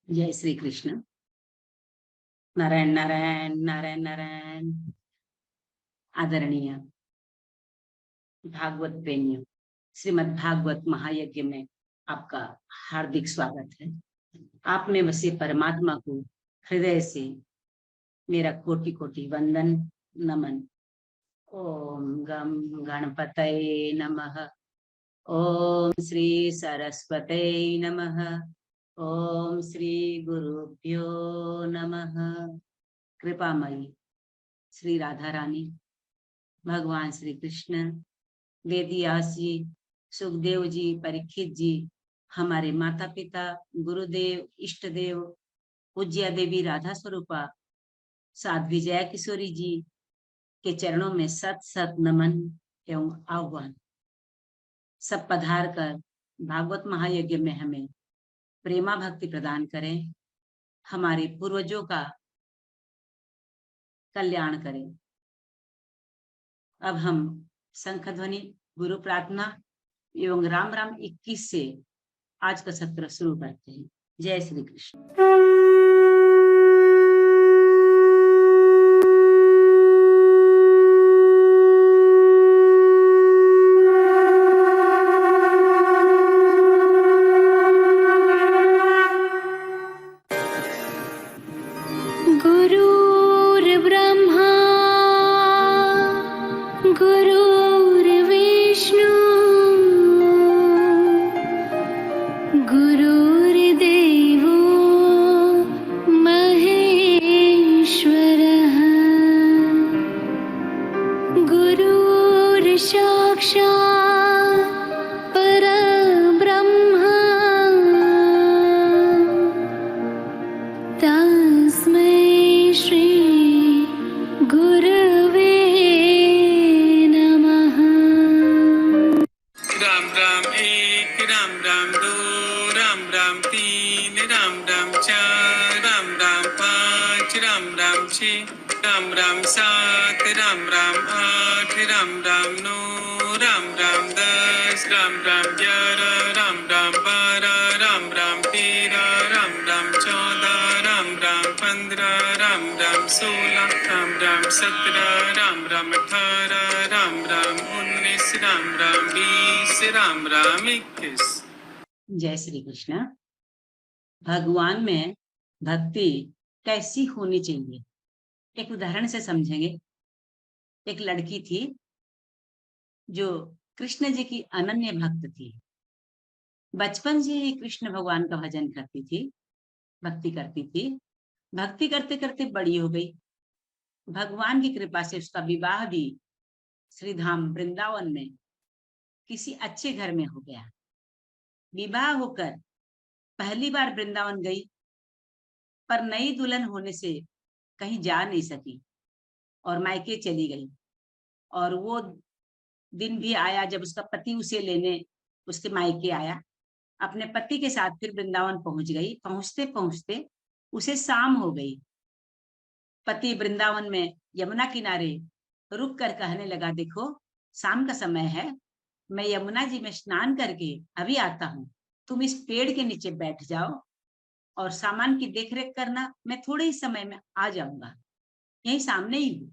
जय श्री कृष्ण। नारायण नारायण नारायण नारायण। आदरणीय भागवत प्रेमियों, श्रीमद् भागवत महायज्ञ में आपका हार्दिक स्वागत है। आप में बसे परमात्मा को हृदय से मेरा कोटि कोटि वंदन नमन। ओम गम गणपतये नमः। ओम श्री सरस्वते नमः। ओम श्री गुरुभ्यो नमः। कृपामयी श्री राधा रानी, भगवान श्री कृष्ण, वेदव्यास जी, सुखदेव जी, परीक्षित जी, हमारे माता पिता, गुरुदेव, इष्ट देव, पूज्य देवी राधा स्वरूपा, साध्वी जया किशोरी जी के चरणों में सत सत नमन एवं आह्वान। सब पधार कर भागवत महायज्ञ में हमें प्रेमा भक्ति प्रदान करें, हमारे पूर्वजों का कल्याण करें। अब हम शंख ध्वनि, गुरु प्रार्थना एवं राम राम 21 से आज का सत्र शुरू करते हैं। जय श्री कृष्ण। जय श्री कृष्ण। भगवान में भक्ति कैसी होनी चाहिए, एक उदाहरण से समझेंगे। एक लड़की थी जो कृष्ण जी की अनन्य भक्त थी। बचपन से ही कृष्ण भगवान का भजन करती थी, भक्ति करती थी। भक्ति करते करते बड़ी हो गई। भगवान की कृपा से उसका विवाह भी श्रीधाम वृंदावन में किसी अच्छे घर में हो गया। विवाह होकर पहली बार वृंदावन गई, पर नई दुल्हन होने से कहीं जा नहीं सकी और मायके चली गई। और वो दिन भी आया जब उसका पति उसे लेने उसके मायके आया। अपने पति के साथ फिर वृंदावन पहुंच गई। पहुंचते पहुंचते उसे शाम हो गई। पति वृंदावन में यमुना किनारे रुक कर कहने लगा, देखो शाम का समय है, मैं यमुना जी में स्नान करके अभी आता हूँ, तुम इस पेड़ के नीचे बैठ जाओ और सामान की देखरेख करना, मैं थोड़े ही समय में आ जाऊंगा, यही सामने ही हूँ,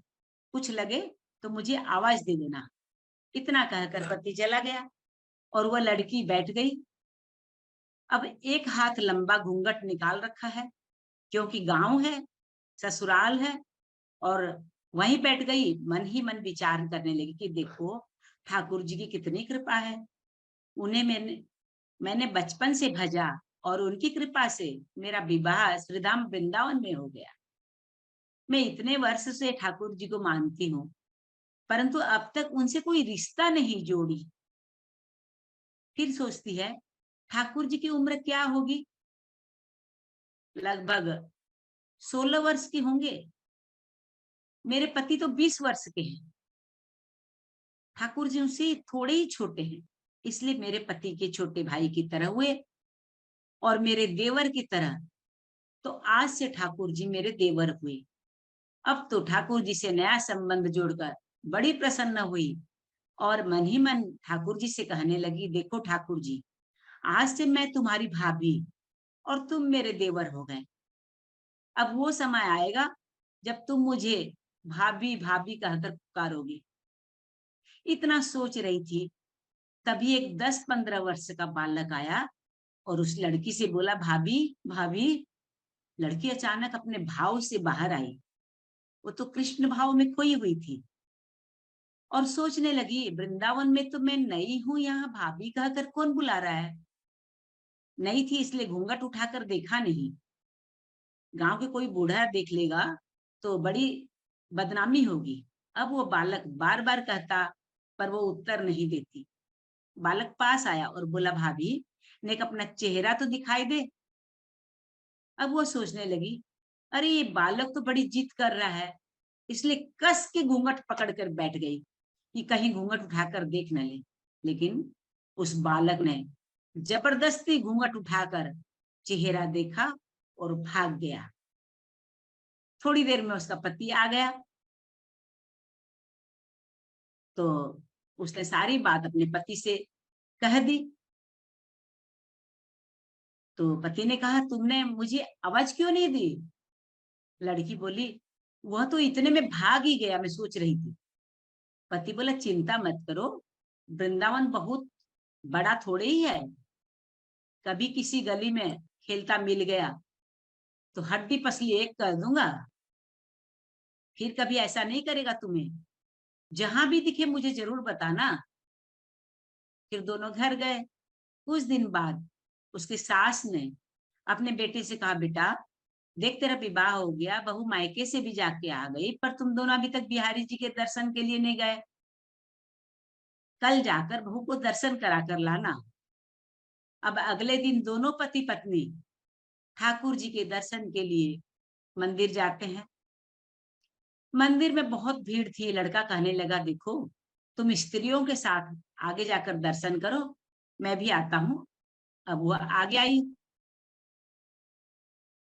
कुछ लगे तो मुझे आवाज दे देना। इतना कहकर पति चला गया और वह लड़की बैठ गई। अब एक हाथ लंबा घूंघट निकाल रखा है, क्योंकि गांव है, ससुराल है, और वहीं बैठ गई। मन ही मन विचार करने लगी कि देखो ठाकुर जी की कितनी कृपा है, उन्हें मैंने बचपन से भजा और उनकी कृपा से मेरा विवाह श्रीधाम वृंदावन में हो गया। मैं इतने वर्ष से ठाकुर जी को मानती हूँ, परंतु अब तक उनसे कोई रिश्ता नहीं जोड़ी। फिर सोचती है ठाकुर जी की उम्र क्या होगी, लगभग 16 वर्ष के होंगे। मेरे पति तो 20 वर्ष के हैं। ठाकुर जी उनसे थोड़े ही छोटे हैं, इसलिए मेरे पति के छोटे भाई की तरह हुए और मेरे देवर की तरह। तो आज से ठाकुर जी मेरे देवर हुए। अब तो ठाकुर जी से नया संबंध जोड़कर बड़ी प्रसन्न हुई और मन ही मन ठाकुर जी से कहने लगी, देखो ठाकुर जी, आज से मैं तुम्हारी भाभी और तुम मेरे देवर हो गए। अब वो समय आएगा जब तुम मुझे भाभी भाभी कहकर पुकारोगी। इतना सोच रही थी, तभी एक 10-15 वर्ष का बालक आया और उस लड़की से बोला, भाभी भाभी। लड़की अचानक अपने भाव से बाहर आई। वो तो कृष्ण भाव में खोई हुई थी और सोचने लगी, वृंदावन में तो मैं नई हूं, यहाँ भाभी कहकर कौन बुला रहा है। नई थी इसलिए घूंघट उठाकर देखा नहीं। गांव के कोई बूढ़ा देख लेगा तो बड़ी बदनामी होगी। अब वो बालक बार बार कहता, पर वो उत्तर नहीं देती। बालक पास आया और बोला, भाभी नेक अपना चेहरा तो दिखाई दे। अब वो सोचने लगी, अरे ये बालक तो बड़ी जिद कर रहा है, इसलिए कस के घूंघट पकड़कर बैठ गई कि कहीं घूंघट उठाकर देख न ले। लेकिन उस बालक ने जबरदस्ती घूंघट उठाकर चेहरा देखा और भाग गया। थोड़ी देर में उसका पति आ गया, तो उसने सारी बात अपने पति से कह दी। तो पति ने कहा, तुमने मुझे आवाज क्यों नहीं दी। लड़की बोली, वह तो इतने में भाग ही गया, मैं सोच रही थी। पति बोला, चिंता मत करो, वृंदावन बहुत बड़ा थोड़े ही है। कभी किसी गली में खेलता मिल गया तो हड्डी पसली एक कर दूंगा। फिर कभी ऐसा नहीं करेगा तुम्हें। जहां भी दिखे मुझे जरूर बताना। फिर दोनों घर गए। कुछ दिन बाद उसकी सास ने अपने बेटे से कहा, बेटा देख, तेरा विवाह हो गया, बहू मायके से भी जाके आ गई, पर तुम दोनों अभी तक बिहारी जी के दर्शन के लिए नहीं गए। कल जाकर बहू को दर्शन करा कर लाना। अब अगले दिन दोनों पति पत्नी ठाकुर जी के दर्शन के लिए मंदिर जाते हैं। मंदिर में बहुत भीड़ थी। लड़का कहने लगा, देखो तुम स्त्रियों के साथ आगे जाकर दर्शन करो, मैं भी आता हूँ। अब वह आगे आई,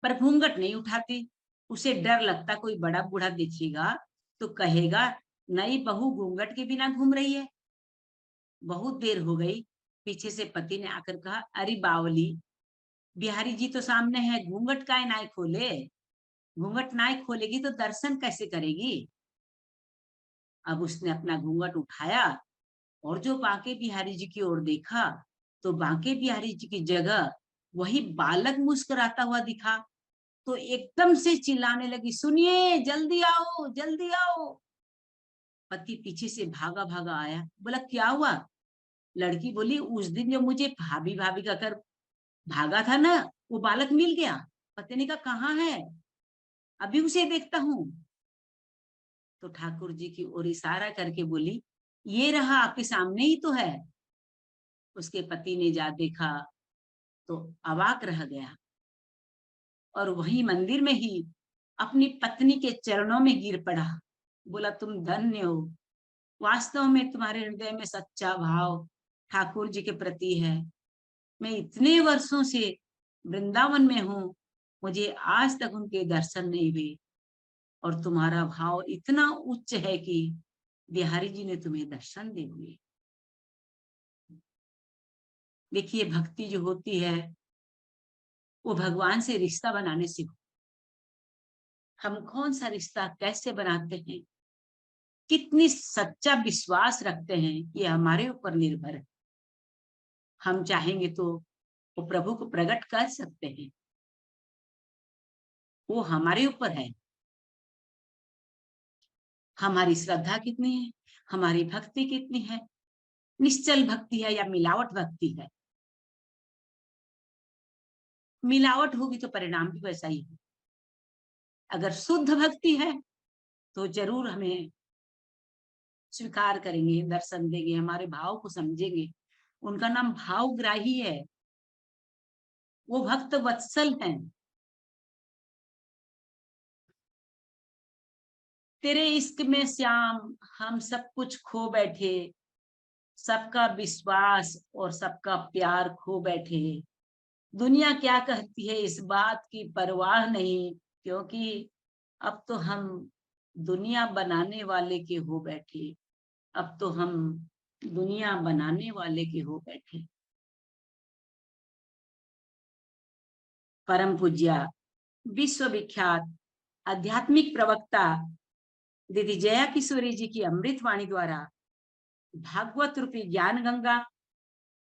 पर घूंघट नहीं उठाती। उसे डर लगता, कोई बड़ा बूढ़ा देखिएगा तो कहेगा, नई बहू घूंघट के बिना घूम रही है। बहुत देर हो गई। पीछे से पति ने आकर कहा, अरे बावली, बिहारी जी तो सामने है, घूंघट काहे नाय खोले। घूंघट नाय खोलेगी तो दर्शन कैसे करेगी। अब उसने अपना घूंघट उठाया और जो बांके बिहारी जी की ओर देखा तो बांके बिहारी जी की जगह वही बालक मुस्कुराता हुआ दिखा। तो एकदम से चिल्लाने लगी, सुनिए, जल्दी आओ जल्दी आओ। पति पीछे से भागा भागा आया, बोला, क्या हुआ। लड़की बोली, उस दिन जो मुझे भाभी भाभी का कर भागा था ना, वो बालक मिल गया। पति ने कहा, कहाँ है, अभी उसे देखता हूँ। तो ठाकुर जी की ओर इशारा करके बोली, ये रहा, आपके सामने ही तो है। उसके पति ने जा देखा तो अवाक रह गया और वही मंदिर में ही अपनी पत्नी के चरणों में गिर पड़ा। बोला, तुम धन्य हो, वास्तव में तुम्हारे हृदय में सच्चा भाव ठाकुर जी के प्रति है। मैं इतने वर्षों से वृंदावन में हूँ, मुझे आज तक उनके दर्शन नहीं हुए, और तुम्हारा भाव इतना उच्च है कि बिहारी जी ने तुम्हें दर्शन दे दिए। देखिए, भक्ति जो होती है वो भगवान से रिश्ता बनाने से। हम कौन सा रिश्ता कैसे बनाते हैं, कितनी सच्चा विश्वास रखते हैं, ये हमारे ऊपर निर्भर है। हम चाहेंगे तो वो प्रभु को प्रकट कर सकते हैं, वो हमारे ऊपर है। हमारी श्रद्धा कितनी है, हमारी भक्ति कितनी है, निश्चल भक्ति है या मिलावट भक्ति है। मिलावट होगी तो परिणाम भी वैसा ही है। अगर शुद्ध भक्ति है तो जरूर हमें स्वीकार करेंगे, दर्शन देंगे, हमारे भाव को समझेंगे। उनका नाम भावग्राही है, वो भक्त वत्सल हैं। तेरे इश्क में श्याम हम सब कुछ खो बैठे, सबका विश्वास और सबका प्यार खो बैठे। दुनिया क्या कहती है इस बात की परवाह नहीं, क्योंकि अब तो हम दुनिया बनाने वाले के हो बैठे। अब तो हम दुनिया बनाने वाले के हो बैठे। परम पूज्य विश्वविख्यात आध्यात्मिक प्रवक्ता दीदी जया किशोरी जी की अमृत वाणी द्वारा भागवत रूपी ज्ञान गंगा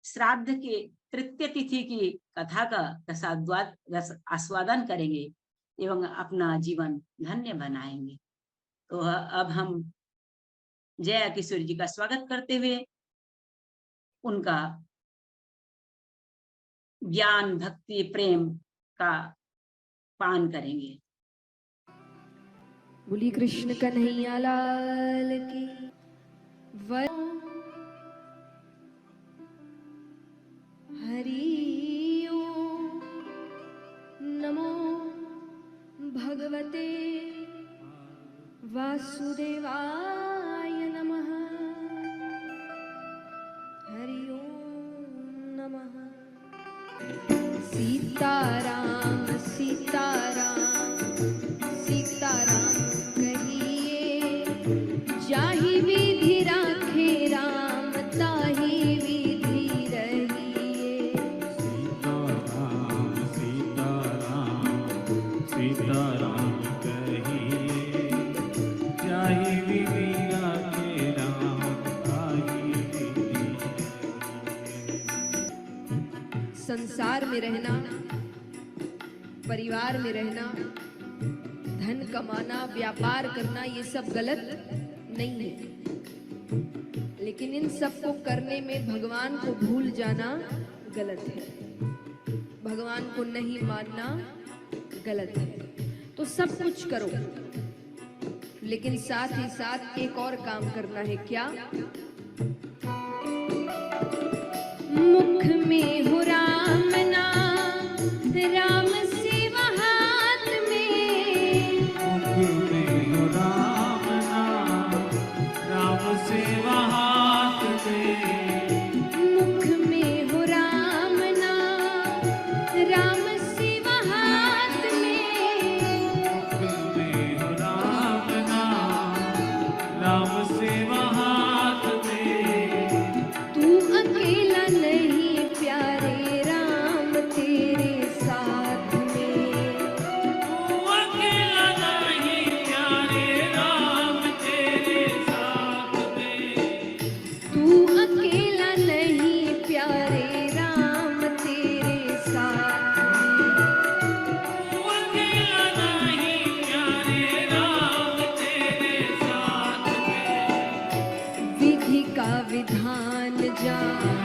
श्राद्ध के तृतीय तिथि की कथा का रस आस्वादन करेंगे एवं अपना जीवन धन्य बनाएंगे। तो अब हम जया किशोरी जी का स्वागत करते हुए उनका ज्ञान भक्ति प्रेम का पान करेंगे। बोली कृष्ण कन्हैया लाल की। हरि ओम नमो भगवते वासुदेवाय नमः। हरि ओम नमः। सीताराम सीताराम सीताराम कहिए, जाहि विधि राखे राम ताहि विधि रहिए। सीताराम सीताराम सीताराम कहिए, जाहि विधि राखे राम ताहि विधि रहिए। संसार में रहना, परिवार में रहना, धन कमाना, व्यापार करना, ये सब गलत नहीं है, लेकिन इन सब को करने में भगवान को भूल जाना गलत है, भगवान को नहीं मानना गलत है। तो सब कुछ करो, लेकिन साथ ही साथ एक और काम करना है। क्या? मुख में हो राम नाम, राम सेवा हाथ में। मुख में हो राम नाम, राम सेवा हाथ में। मुख में हो राम नाम, राम सेवा हाथ में। मुख में हो राम नाम, राम सेवा हाथ में। तू अकेला नहीं प्यारे राम तेरे साथ में। तू अकेला नहीं प्यारे राम तेरे साथ में। तू अकेला नहीं प्यारे राम तेरे साथ में। तू अकेला नहीं प्यारे राम तेरे साथ में। विधि का विधान जान,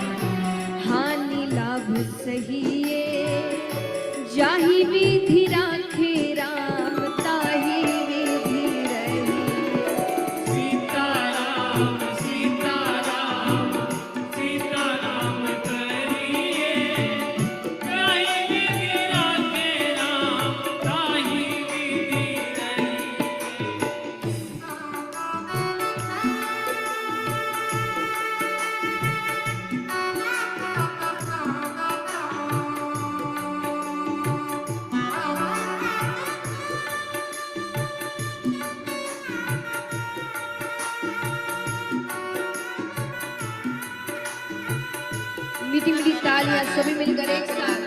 हानि लाभ सहिए। जाहि विधि राखे राम ताहि विधि रहिए। सीताराम सीताराम सीताराम कहिए, ताहि विधि राखे राम ताहि विधि रहिए। मीठी मीठी तालियां सभी मिलकर एक साथ।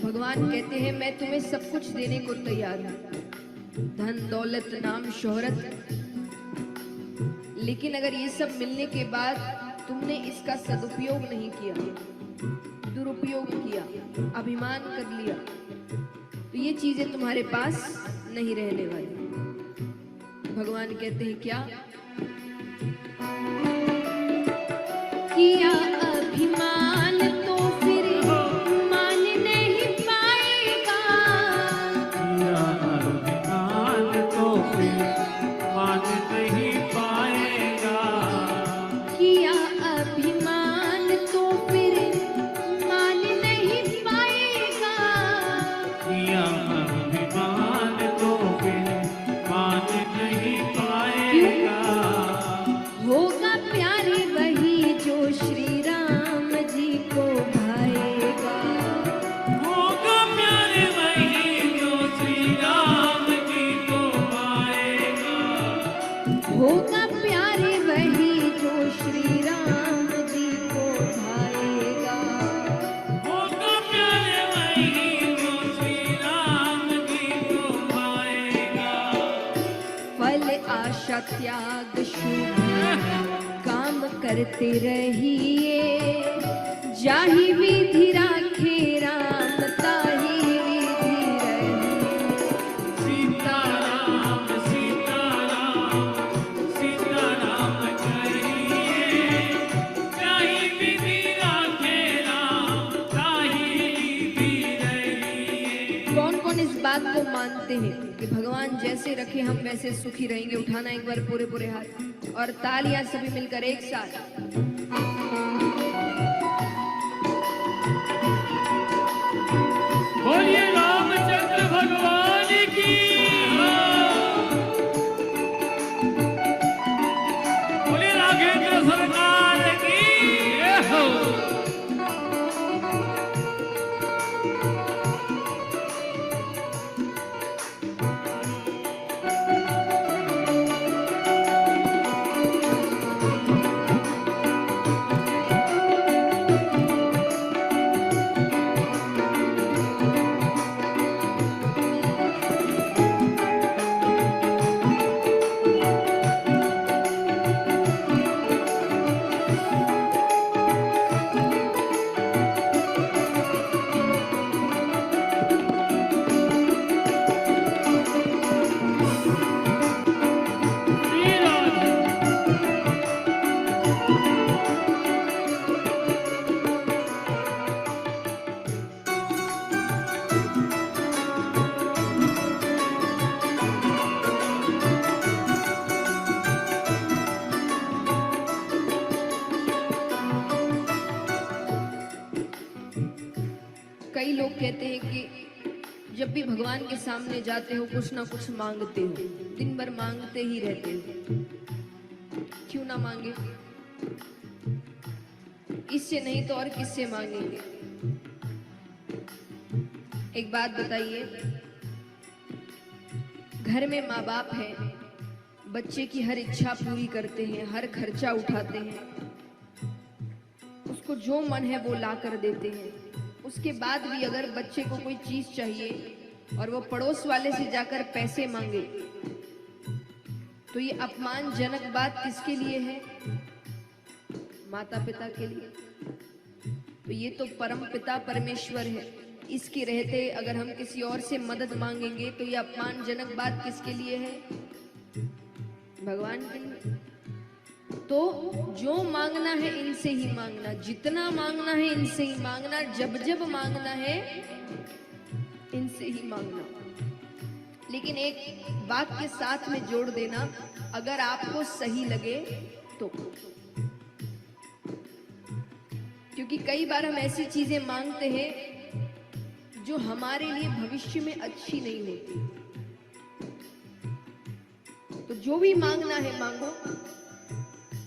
भगवान कहते हैं मैं तुम्हें सब कुछ देने को तैयार हूं, धन दौलत नाम शोहरत, लेकिन अगर ये सब मिलने के बाद तुमने इसका सदुपयोग नहीं किया, दुरुपयोग किया, अभिमान कर लिया, तो ये चीजें तुम्हारे पास नहीं रहने वाली। भगवान कहते हैं क्या? किया अभिमान तो फिर मान नहीं पाएगा। किया अभिमान तो फिर मान नहीं पाएगा। किया अभिमान तो फिर मान नहीं पाएगा। किया अभिमान तो फिर मान नहीं पाएगा। होगा प्यारे वही जो श्री राम जी को भाएगा। होगा प्यारे वही जो श्री राम जी को पाएगा। होगा प्यारे वही जो श्री राम जी को भाएगा। होगा प्यारे वही जो श्री राम जी को पाएगा। फल आशा त्याग शुभ काम करते रहिए। जाहि विधि राखे राम ताहि विधि रहिए। सीताराम सीताराम सीताराम कहिए। ताहि विधि राखे राम ताहि विधि रहिए। कौन कौन इस बात को मानते हैं कि भगवान जैसे रखे हम वैसे सुखी रहेंगे? उठाना एक बार पूरे पूरे हाथ और तालियां सभी मिलकर एक साथ। बोलिए रामचंद्र भगवान की। बोलिए राघवेंद्र सरकार की। कई लोग कहते हैं कि जब भी भगवान के सामने जाते हो कुछ ना कुछ मांगते हो, दिन भर मांगते ही रहते हो। क्यों ना मांगे? इससे नहीं तो और किससे मांगेंगे? एक बात बताइए, घर में माँ बाप है, बच्चे की हर इच्छा पूरी करते हैं, हर खर्चा उठाते हैं, उसको जो मन है वो ला कर देते हैं। उसके बाद भी अगर बच्चे को कोई चीज चाहिए और वो पड़ोस वाले से जाकर पैसे मांगे तो ये अपमानजनक बात किसके लिए है? माता पिता के लिए। तो ये तो परम पिता परमेश्वर है, इसके रहते अगर हम किसी और से मदद मांगेंगे तो ये अपमानजनक बात किसके लिए है? भगवान के लिए। तो जो मांगना है इनसे ही मांगना, जितना मांगना है इनसे ही मांगना, जब जब मांगना है इनसे ही मांगना। लेकिन एक बात के साथ में जोड़ देना, अगर आपको सही लगे तो। क्योंकि कई बार हम ऐसी चीजें मांगते हैं जो हमारे लिए भविष्य में अच्छी नहीं होती। तो जो भी मांगना है मांगो,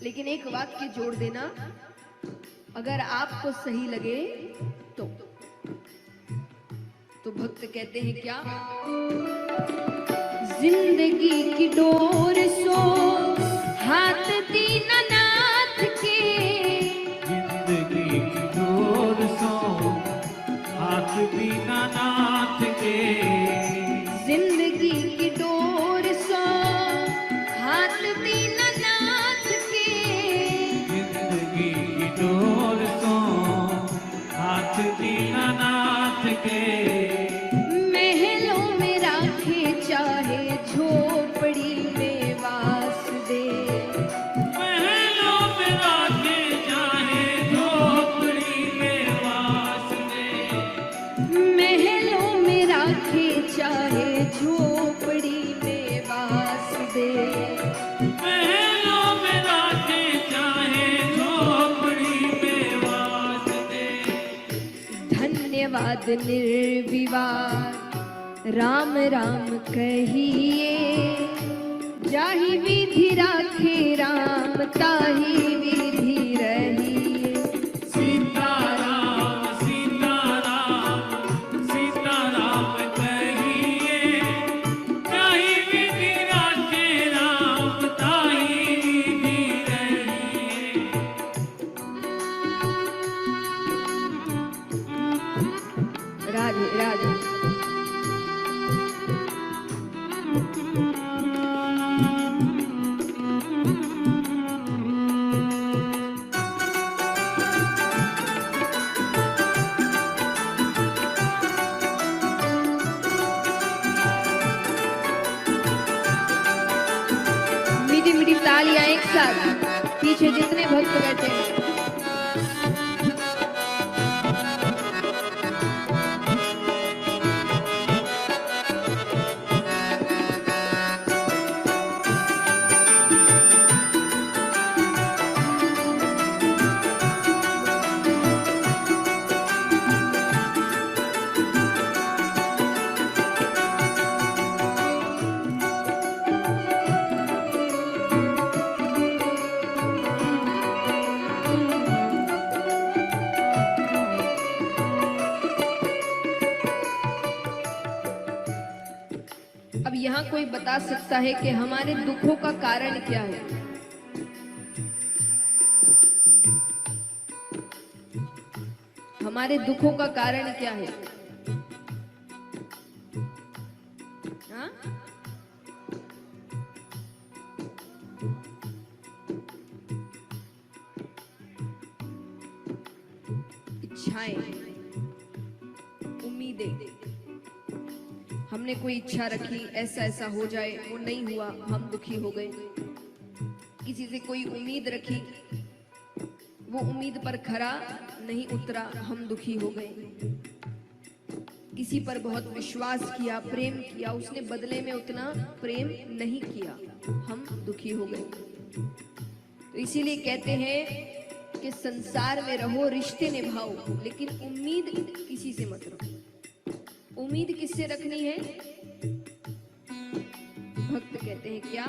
लेकिन एक वाक्य जोड़ देना, अगर आपको सही लगे तो। तो भक्त कहते हैं क्या? जिंदगी की डोर सो हाथ दीनानाथ के। जिंदगी की डोर सो हाथ दीनानाथ के। जिंदगी की डोर सो हाथ दीनानाथ के। जिंदगी की डोर सो हाथ दीनानाथ के। महलों में राखे चाहे झोपड़ी में वास दे। महलों बाद निर्विवाद राम राम कहिए। जाहि विधि राखे राम ताहि विधि रहिए। सीताराम सीताराम सीताराम कहिए। जाहि विधि राखे राम ताहि विधि रहिए। राधे राधे। मीठी मीठी तालियां एक साथ, पीछे जितने भक्त बैठे हैं। अब यहाँ कोई बता सकता है कि हमारे दुखों का कारण क्या है? हमारे दुखों का कारण क्या है? हाँ? इच्छाएं, उम्मीदें। हमने कोई इच्छा रखी, ऐसा ऐसा हो जाए, वो नहीं हुआ, हम दुखी हो गए। किसी से कोई उम्मीद रखी, वो उम्मीद पर खरा नहीं उतरा, हम दुखी हो गए। किसी पर बहुत विश्वास किया, प्रेम किया, उसने बदले में उतना प्रेम नहीं किया, हम दुखी हो गए। तो इसीलिए कहते हैं कि संसार में रहो, रिश्ते निभाओ, लेकिन उम्मीद किसी से मत रखो। उम्मीद किससे रखनी है? भक्त कहते हैं क्या?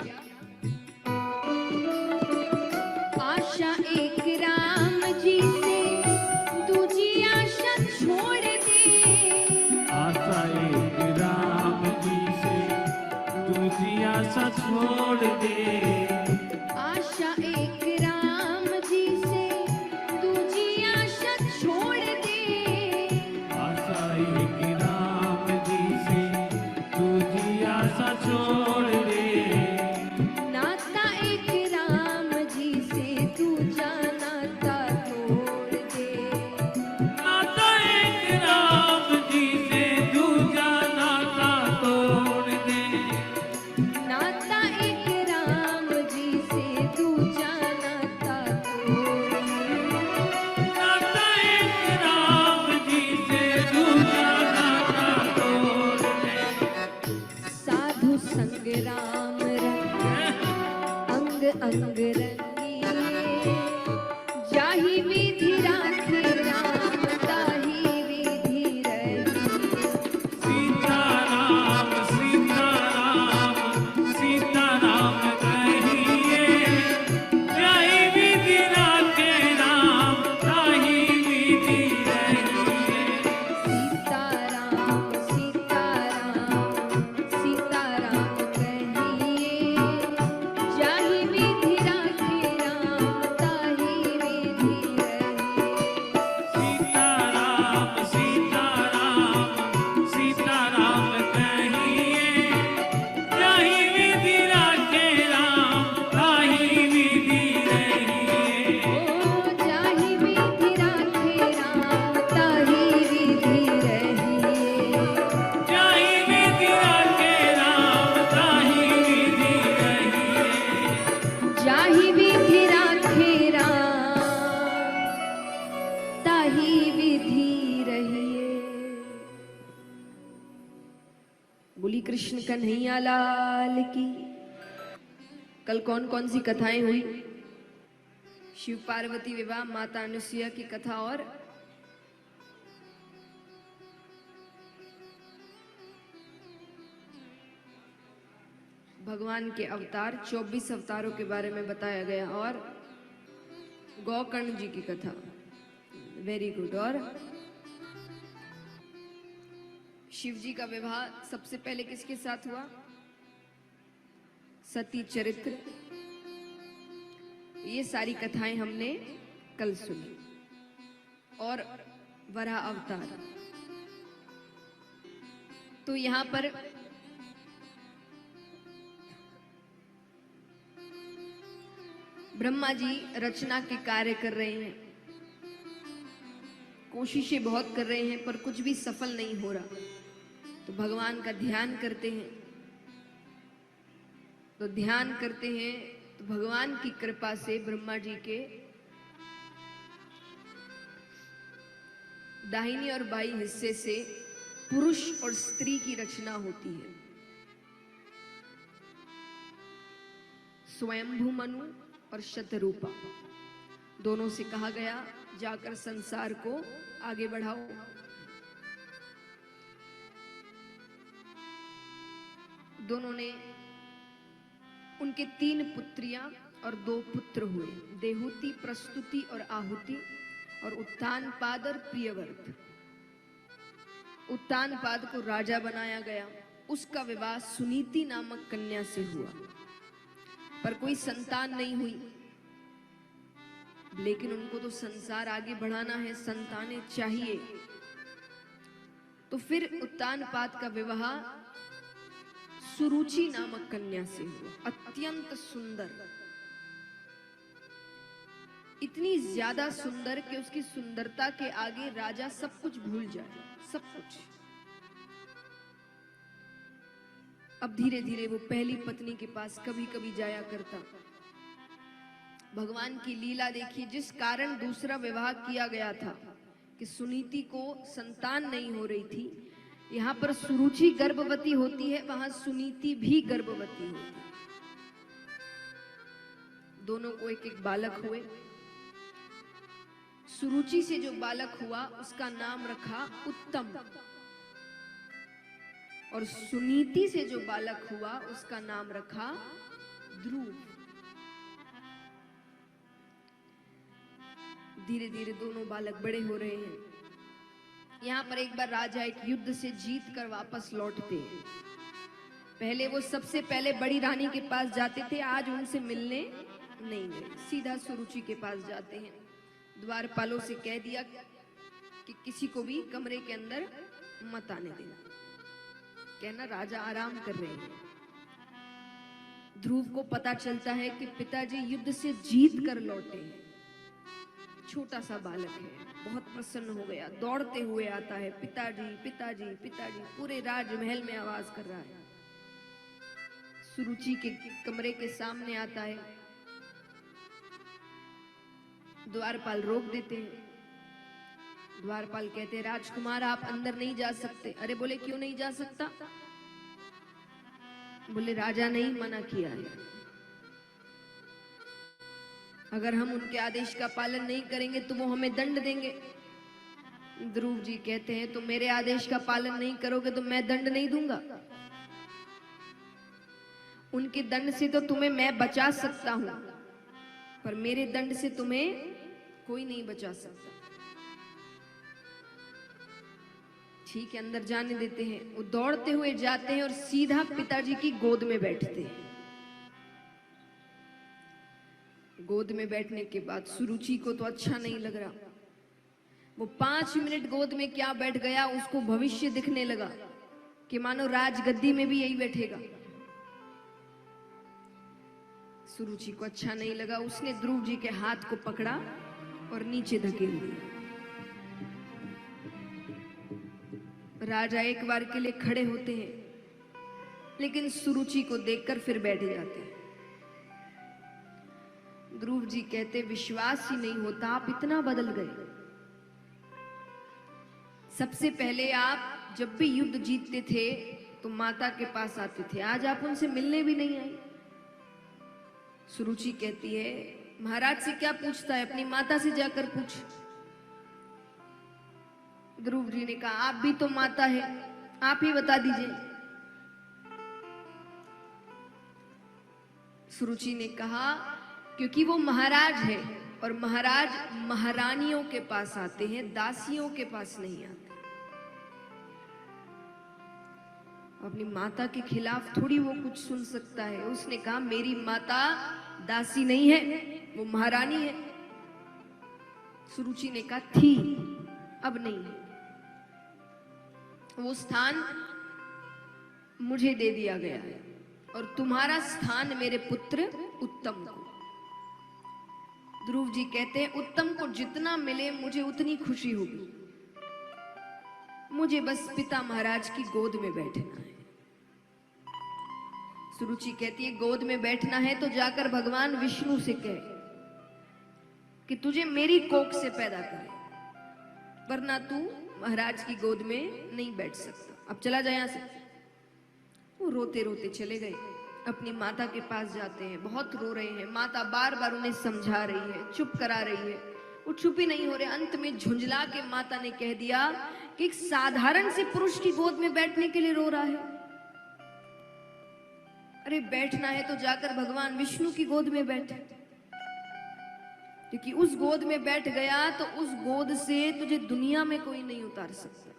आशा एक राम जी से, दूजी आशा छोड़ दे। आशा एक राम जी से, दूसरी आशा छोड़ दे। आशा एक राम जी से, दूजी आशा छोड़ दे। आशा एक राम जी से, दूसरी आशा छोड़ दे। नाता एक राम जी से, दूजा नाता तोड़ दे। नाता एक राम जी से, दूजा नाता तोड़ दे। नाता एक राम जी से, दूजा नाता तोड़ दे। नाता एक राम जी से, दूजा नाता तोड़ दे। साधु संग राम रंग, अंग अंग रंगिए। जाहि विधि राखे राम, ताहि विधि रहिए। सीताराम सीताराम सीताराम कहिए। जाहि विधि राखे राम, ताहि विधि रहिए। सीताराम सीताराम सीताराम कहिए। जाहि विधि राखे राम, ताहि विधि रहिए। सीताराम सीताराम सीताराम कहिए। जाहि विधि राखे राम, ताहि विधि रहिए। ओ जाहि विधि राखे राम, ताहि विधि रहिए। जाहि विधि राखे राम, ताहि विधि रहिए। जाहि विधि राखे राम, ताहि विधि रहिए। बोली कृष्ण कन्हैया लाल की। कल कौन कौन सी कथाएं हुई? शिव पार्वती विवाह, माता अनुसुईया की कथा, और भगवान के अवतार 24 अवतारों के बारे में बताया गया और गौकर्ण जी की कथा। Very good. और शिव जी का विवाह सबसे पहले किसके साथ हुआ? सती चरित्र। ये सारी कथाएं हमने कल सुनी। और वराह अवतार। तो यहां पर ब्रह्मा जी रचना के कार्य कर रहे हैं, कोशिशें बहुत कर रहे हैं पर कुछ भी सफल नहीं हो रहा। तो भगवान का ध्यान करते हैं। तो ध्यान करते हैं तो भगवान की कृपा से ब्रह्मा जी के दाहिनी और बाई हिस्से से पुरुष और स्त्री की रचना होती है। स्वयंभू मनु और शतरूपा दोनों से कहा गया जाकर संसार को आगे बढ़ाओ। दोनों ने, उनके 3 पुत्रियां और 2 पुत्र हुए, देहुति, प्रस्तुति और आहुति, और उत्तानपाद और प्रियव्रत। उत्तानपाद को राजा बनाया गया। उसका विवाह सुनीति नामक कन्या से हुआ, पर कोई संतान नहीं हुई। लेकिन उनको तो संसार आगे बढ़ाना है, संतानें चाहिए। तो फिर उत्तानपाद का विवाह सुरुचि नामक कन्या से हुआ, अत्यंत सुंदर, इतनी ज्यादा सुंदर कि उसकी सुंदरता के आगे राजा सब कुछ भूल जाए, सब कुछ। अब धीरे धीरे वो पहली पत्नी के पास कभी कभी जाया करता। भगवान की लीला देखिए, जिस कारण दूसरा विवाह किया गया था कि सुनीति को संतान नहीं हो रही थी, यहां पर सुरुचि गर्भवती होती है, वहां सुनीति भी गर्भवती होती है। दोनों को एक एक बालक हुए। सुरुचि से जो बालक हुआ उसका नाम रखा उत्तम, और सुनीति से जो बालक हुआ उसका नाम रखा ध्रुव। धीरे धीरे दोनों बालक बड़े हो रहे हैं। यहाँ पर एक बार राजा एक युद्ध से जीत कर वापस लौटते हैं। पहले वो सबसे पहले बड़ी रानी के पास जाते थे, आज उनसे मिलने नहीं गए, सीधा सुरुचि के पास जाते हैं। द्वारपालों से कह दिया कि किसी को भी कमरे के अंदर मत आने देना, कहना राजा आराम कर रहे हैं। ध्रुव को पता चलता है कि पिताजी युद्ध से जीत कर लौटे हैं। छोटा सा बालक है, बहुत प्रसन्न हो गया, दौड़ते हुए आता है, पिताजी पिताजी पिताजी, पूरे राजमहल में आवाज कर रहा है। सुरुचि के कमरे के सामने आता है। द्वारपाल रोक देते हैं। द्वारपाल कहते हैं राजकुमार आप अंदर नहीं जा सकते। अरे बोले क्यों नहीं जा सकता? बोले राजा ने ही मना किया है, अगर हम उनके आदेश का पालन नहीं करेंगे तो वो हमें दंड देंगे। ध्रुव जी कहते हैं तो मेरे आदेश का पालन नहीं करोगे तो मैं दंड नहीं दूंगा। उनके दंड से तो तुम्हें मैं बचा सकता हूं, पर मेरे दंड से तुम्हें कोई नहीं बचा सकता। ठीक है, अंदर जाने देते हैं। वो दौड़ते हुए जाते हैं और सीधा पिताजी की गोद में बैठते हैं। गोद में बैठने के बाद सुरुचि को तो अच्छा नहीं लग रहा। वो 5 मिनट गोद में क्या बैठ गया, उसको भविष्य दिखने लगा कि मानो राजगद्दी में भी यही बैठेगा। सुरुचि को अच्छा नहीं लगा। उसने ध्रुव जी के हाथ को पकड़ा और नीचे धकेल दिया। राजा एक बार के लिए खड़े होते हैं, लेकिन सुरुचि को देखकर फिर बैठ जाते हैं। ध्रुव जी कहते विश्वास ही नहीं होता, आप इतना बदल गए। सबसे पहले आप जब भी युद्ध जीतते थे तो माता के पास आते थे, आज आप उनसे मिलने भी नहीं आए। सुरुचि कहती है महाराज से क्या पूछता है, अपनी माता से जाकर पूछ। ध्रुव जी ने कहा आप भी तो माता है, आप ही बता दीजिए। सुरुचि ने कहा क्योंकि वो महाराज है और महाराज महारानियों के पास आते हैं, दासियों के पास नहीं आते। अपनी माता के खिलाफ थोड़ी वो कुछ सुन सकता है। उसने कहा मेरी माता दासी नहीं है, वो महारानी है। सुरुचि ने कहा थी, अब नहीं है। वो स्थान मुझे दे दिया गया है और तुम्हारा स्थान मेरे पुत्र उत्तम को। ध्रुव जी कहते हैं उत्तम को जितना मिले मुझे उतनी खुशी होगी, मुझे बस पिता महाराज की गोद में बैठना है। सुरुचि कहती है गोद में बैठना है तो जाकर भगवान विष्णु से कहे कि तुझे मेरी कोख से पैदा करे, वरना तू महाराज की गोद में नहीं बैठ सकता। अब चला जाए यहां से। वो रोते रोते चले गए, अपनी माता के पास जाते हैं, बहुत रो रहे हैं। माता बार बार उन्हें समझा रही है, चुप करा रही है, वो चुप ही नहीं हो रहे। अंत में झुंझला के माता ने कह दिया कि एक साधारण से पुरुष की गोद में बैठने के लिए रो रहा है। अरे बैठना है तो जाकर भगवान विष्णु की गोद में बैठे, क्योंकि उस गोद में बैठ गया तो उस गोद से तुझे दुनिया में कोई नहीं उतार सकता।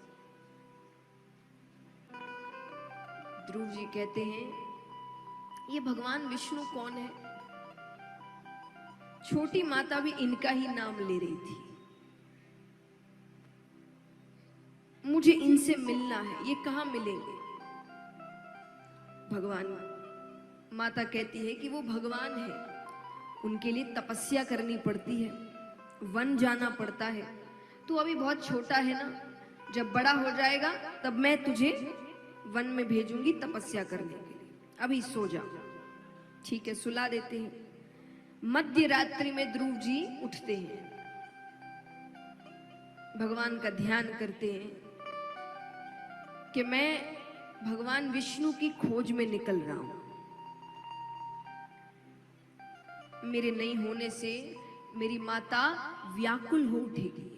ध्रुव जी कहते हैं ये भगवान विष्णु कौन है? छोटी माता भी इनका ही नाम ले रही थी। मुझे इनसे मिलना है, ये कहां मिलेंगे? भगवान। माता कहती है कि वो भगवान है, उनके लिए तपस्या करनी पड़ती है, वन जाना पड़ता है। तू अभी बहुत छोटा है ना, जब बड़ा हो जाएगा तब मैं तुझे वन में भेजूंगी तपस्या करने के लिए, अभी सो जा। ठीक है, सुला देते हैं। मध्य रात्रि में ध्रुव जी उठते हैं, भगवान का ध्यान करते हैं कि मैं भगवान विष्णु की खोज में निकल रहा हूं। मेरे नहीं होने से मेरी माता व्याकुल हो उठेगी,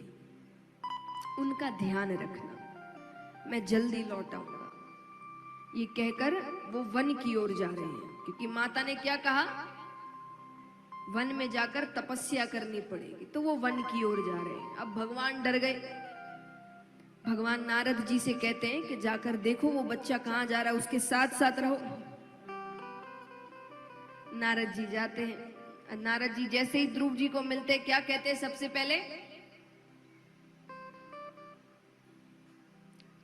उनका ध्यान रखना, मैं जल्दी लौट आऊंगा। ये कहकर वो वन की ओर जा रहे हैं, क्योंकि माता ने क्या कहा, वन में जाकर तपस्या करनी पड़ेगी, तो वो वन की ओर जा रहे हैं। अब भगवान डर गए। भगवान नारद जी से कहते हैं कि जाकर देखो वो बच्चा कहां जा रहा है, उसके साथ साथ रहो। नारद जी जाते हैं। नारद जी जैसे ही ध्रुव जी को मिलते हैं, क्या कहते हैं सबसे पहले?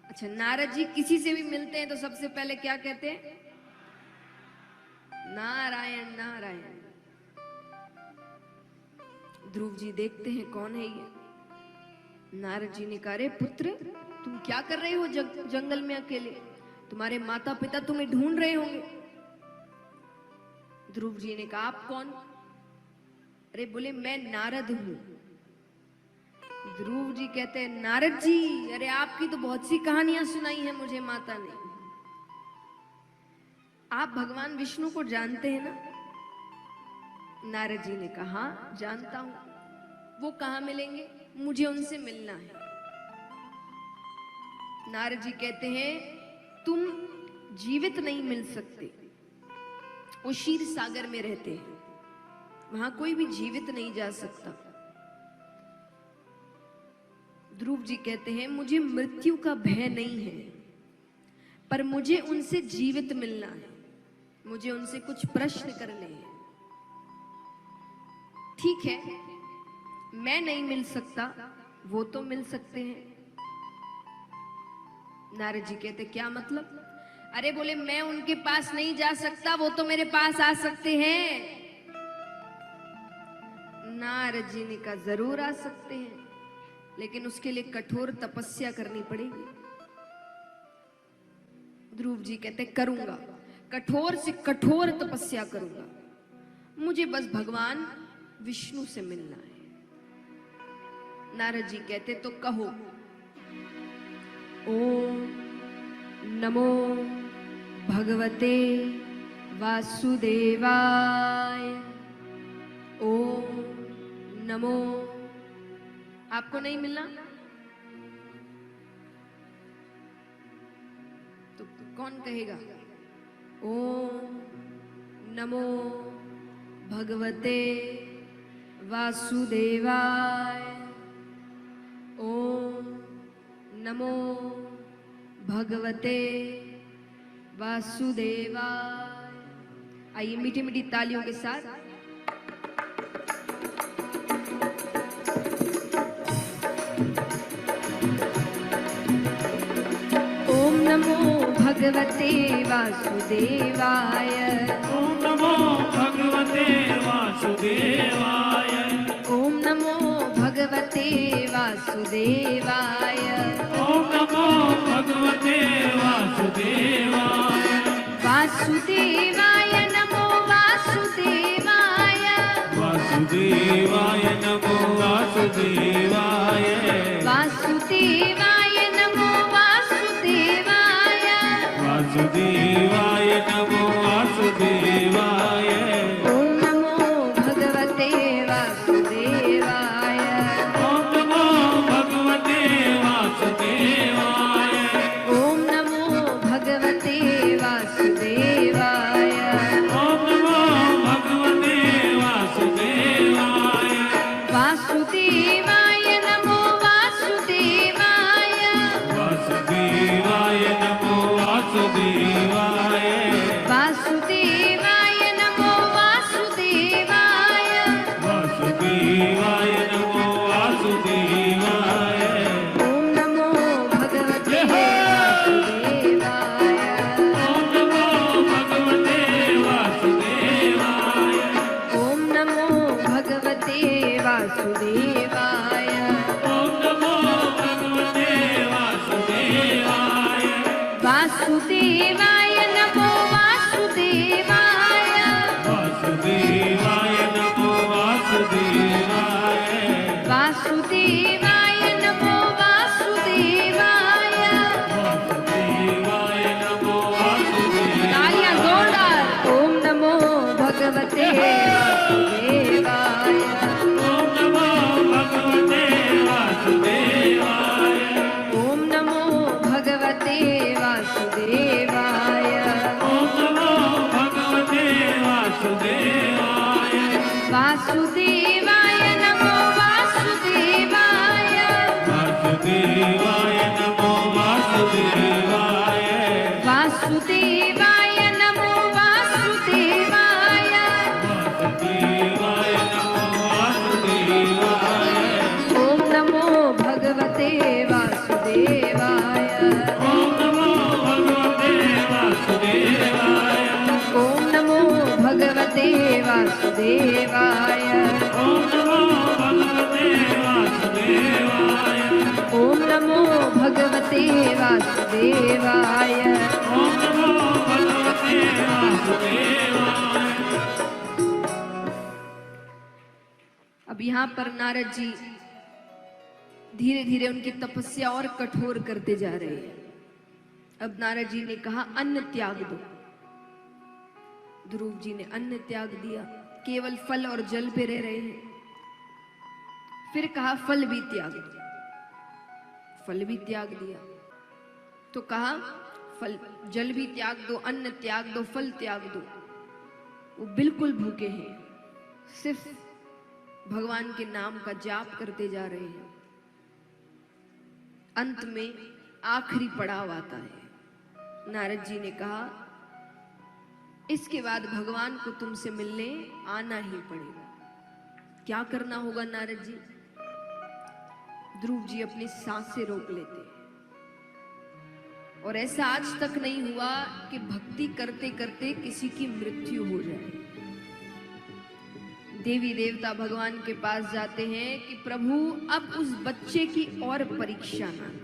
अच्छा, नारद जी किसी से भी मिलते हैं तो सबसे पहले क्या कहते हैं? नारायण नारायण। ध्रुव जी देखते हैं कौन है ये। नारद जी ने कहा, रे पुत्र तुम क्या कर रहे हो जंगल में अकेले? तुम्हारे माता पिता तुम्हें ढूंढ रहे होंगे। ध्रुव जी ने कहा, आप कौन? अरे बोले, मैं नारद हूं। ध्रुव जी कहते हैं, नारद जी, अरे आपकी तो बहुत सी कहानियां सुनाई हैं मुझे माता ने। आप भगवान विष्णु को जानते हैं ना? नारद जी ने कहा, हाँ जानता हूं। वो कहां मिलेंगे? मुझे उनसे मिलना है। नारद जी कहते हैं, तुम जीवित नहीं मिल सकते, वो क्षीर सागर में रहते हैं, वहां कोई भी जीवित नहीं जा सकता। ध्रुव जी कहते हैं, मुझे मृत्यु का भय नहीं है, पर मुझे उनसे जीवित मिलना है, मुझे उनसे कुछ प्रश्न करने हैं। ठीक है, मैं नहीं मिल सकता, वो तो मिल सकते हैं। नारद जी कहते, क्या मतलब? अरे बोले, मैं उनके पास नहीं जा सकता, वो तो मेरे पास आ सकते हैं। नारद जी ने कहा, जरूर आ सकते हैं, लेकिन उसके लिए कठोर तपस्या करनी पड़ेगी। ध्रुव जी कहते, करूंगा, कठोर से कठोर तपस्या करूंगा, मुझे बस भगवान विष्णु से मिलना है। नारद जी कहते, तो कहो। ओम नमो भगवते वासुदेवाय। ओम नमो। आपको नहीं मिलना तो कौन कहेगा? ओम नमो भगवते वासुदेवाय। ओम नमो भगवते वासुदेवाय। आइए मीठी मीठी तालियों के साथ ओम नमो भगवते वासुदेवाय। ओम नमो भगवते वासुदेवाय। ओम नमो भगवते वासुदेवाय। ओम नमो भगवते वासुदेवाय। वासुदेवाय नमो वासुदेवाय। वासुदेवाय नमो वासुदेवाय। वासुदेवाय नमो वासुदेवाय। वासुदेवाय नमो वासुदेवाय। ओम नमो भगवते वासुदेवाय। ओम नमो भगवते वासुदेवाय। ओम नमो भगवते वासुदेवाय। ओम नमो भगवते वासुदेवाय। वासुदेवाय नमो वासुदेवाय। वासुदेवाय नमो वासुदेवाय। वासुदेवाय नमो वासुदेवाय। वासुदेवाय नमो वासुदेवाय। ओम नमो भगवते वासुदेवाय। ओम नमो भगवते वासुदेवाय। ओम नमो भगवते वासुदेवाय। ओम नमो भगवते वासुदेवाय। वासुदेवाय नमो वासुदेवाय। वासुदेवाय नमो वासुदेवाय। वासुदेवाय नमो वासुदेवाय। वासुदेवाय नमो वासुदेवाय। तालियां जोरदार। ओम नमो भगवते वासुदेवाय। ओम नमो भगवते वासुदेवाय। ओम नमो भगवते वासुदेवाय। ओम नमो भगवते वासुदेवाय। वासुदेवाय नमो वासुदेवाय। वासुदेवाय नमो वासुदेवाय। वासुदेवाय नमो वासुदेवाय। वासुदेवाय नमो वासुदेवाय। ओम नमो भगवते वासुदेवाय। ओम नमो भगवते वासुदेवाय। ओम नमो भगवते वासुदेवाय। ओम नमो भगवते वासुदेवाय। ओम नमो भगवते वासुदेवाय। ओम नमो भगवते वासुदेवाय। अब यहाँ पर नारद जी धीरे धीरे उनकी तपस्या और कठोर करते जा रहे हैं। अब नारद जी ने कहा अन्न त्याग दो। ध्रुव जी ने अन्न त्याग दिया, केवल फल और जल पे रह रहे हैं। फिर कहा फल भी त्याग दो। फल भी त्याग दिया तो कहा फल जल भी त्याग दो, अन्न त्याग दो, फल त्याग दो। वो बिल्कुल भूखे हैं, सिर्फ भगवान के नाम का जाप करते जा रहे हैं। अंत में आखिरी पड़ाव आता है। नारद जी ने कहा इसके बाद भगवान को तुमसे मिलने आना ही पड़ेगा। क्या करना होगा नारद जी? ध्रुव जी अपनी सांसें रोक लेते हैं। और ऐसा आज तक नहीं हुआ कि भक्ति करते करते किसी की मृत्यु हो जाए। देवी देवता भगवान के पास जाते हैं कि प्रभु अब उस बच्चे की और परीक्षा ना लें,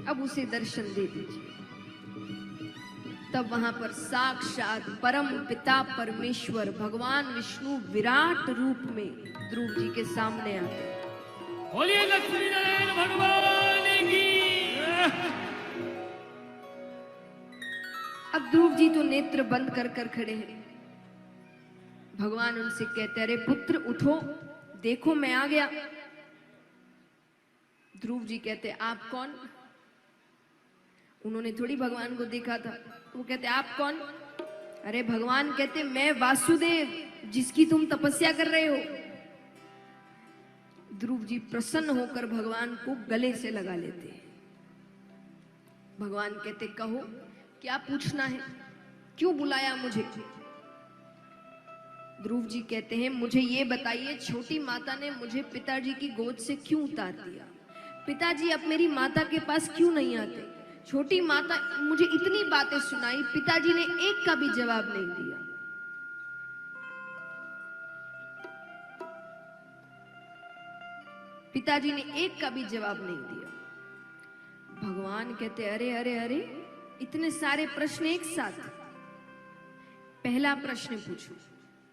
अब उसे दर्शन दे दीजिए। तब वहां पर साक्षात परम पिता परमेश्वर भगवान विष्णु विराट रूप में ध्रुव जी के सामने आते हैं। बोलिए लक्ष्मी नारायण भगवान की। अब ध्रुव जी तो नेत्र बंद कर कर खड़े हैं। भगवान उनसे कहते अरे पुत्र उठो, देखो मैं आ गया। ध्रुव जी कहते आप कौन? उन्होंने थोड़ी भगवान को देखा था। वो कहते आप कौन? अरे भगवान कहते मैं वासुदेव जिसकी तुम तपस्या कर रहे हो। ध्रुव जी प्रसन्न होकर भगवान को गले से लगा लेते हैं। भगवान कहते कहो क्या पूछना है, क्यों बुलाया मुझे? ध्रुव जी कहते हैं मुझे ये बताइए, छोटी माता ने मुझे पिताजी की गोद से क्यों उतार दिया? पिताजी अब मेरी माता के पास क्यों नहीं आते? छोटी माता मुझे इतनी बातें सुनाई, पिताजी ने एक का भी जवाब नहीं दिया। पिताजी ने एक का भी जवाब नहीं दिया। भगवान कहते अरे अरे अरे, इतने सारे प्रश्न एक साथ। पहला प्रश्न पूछो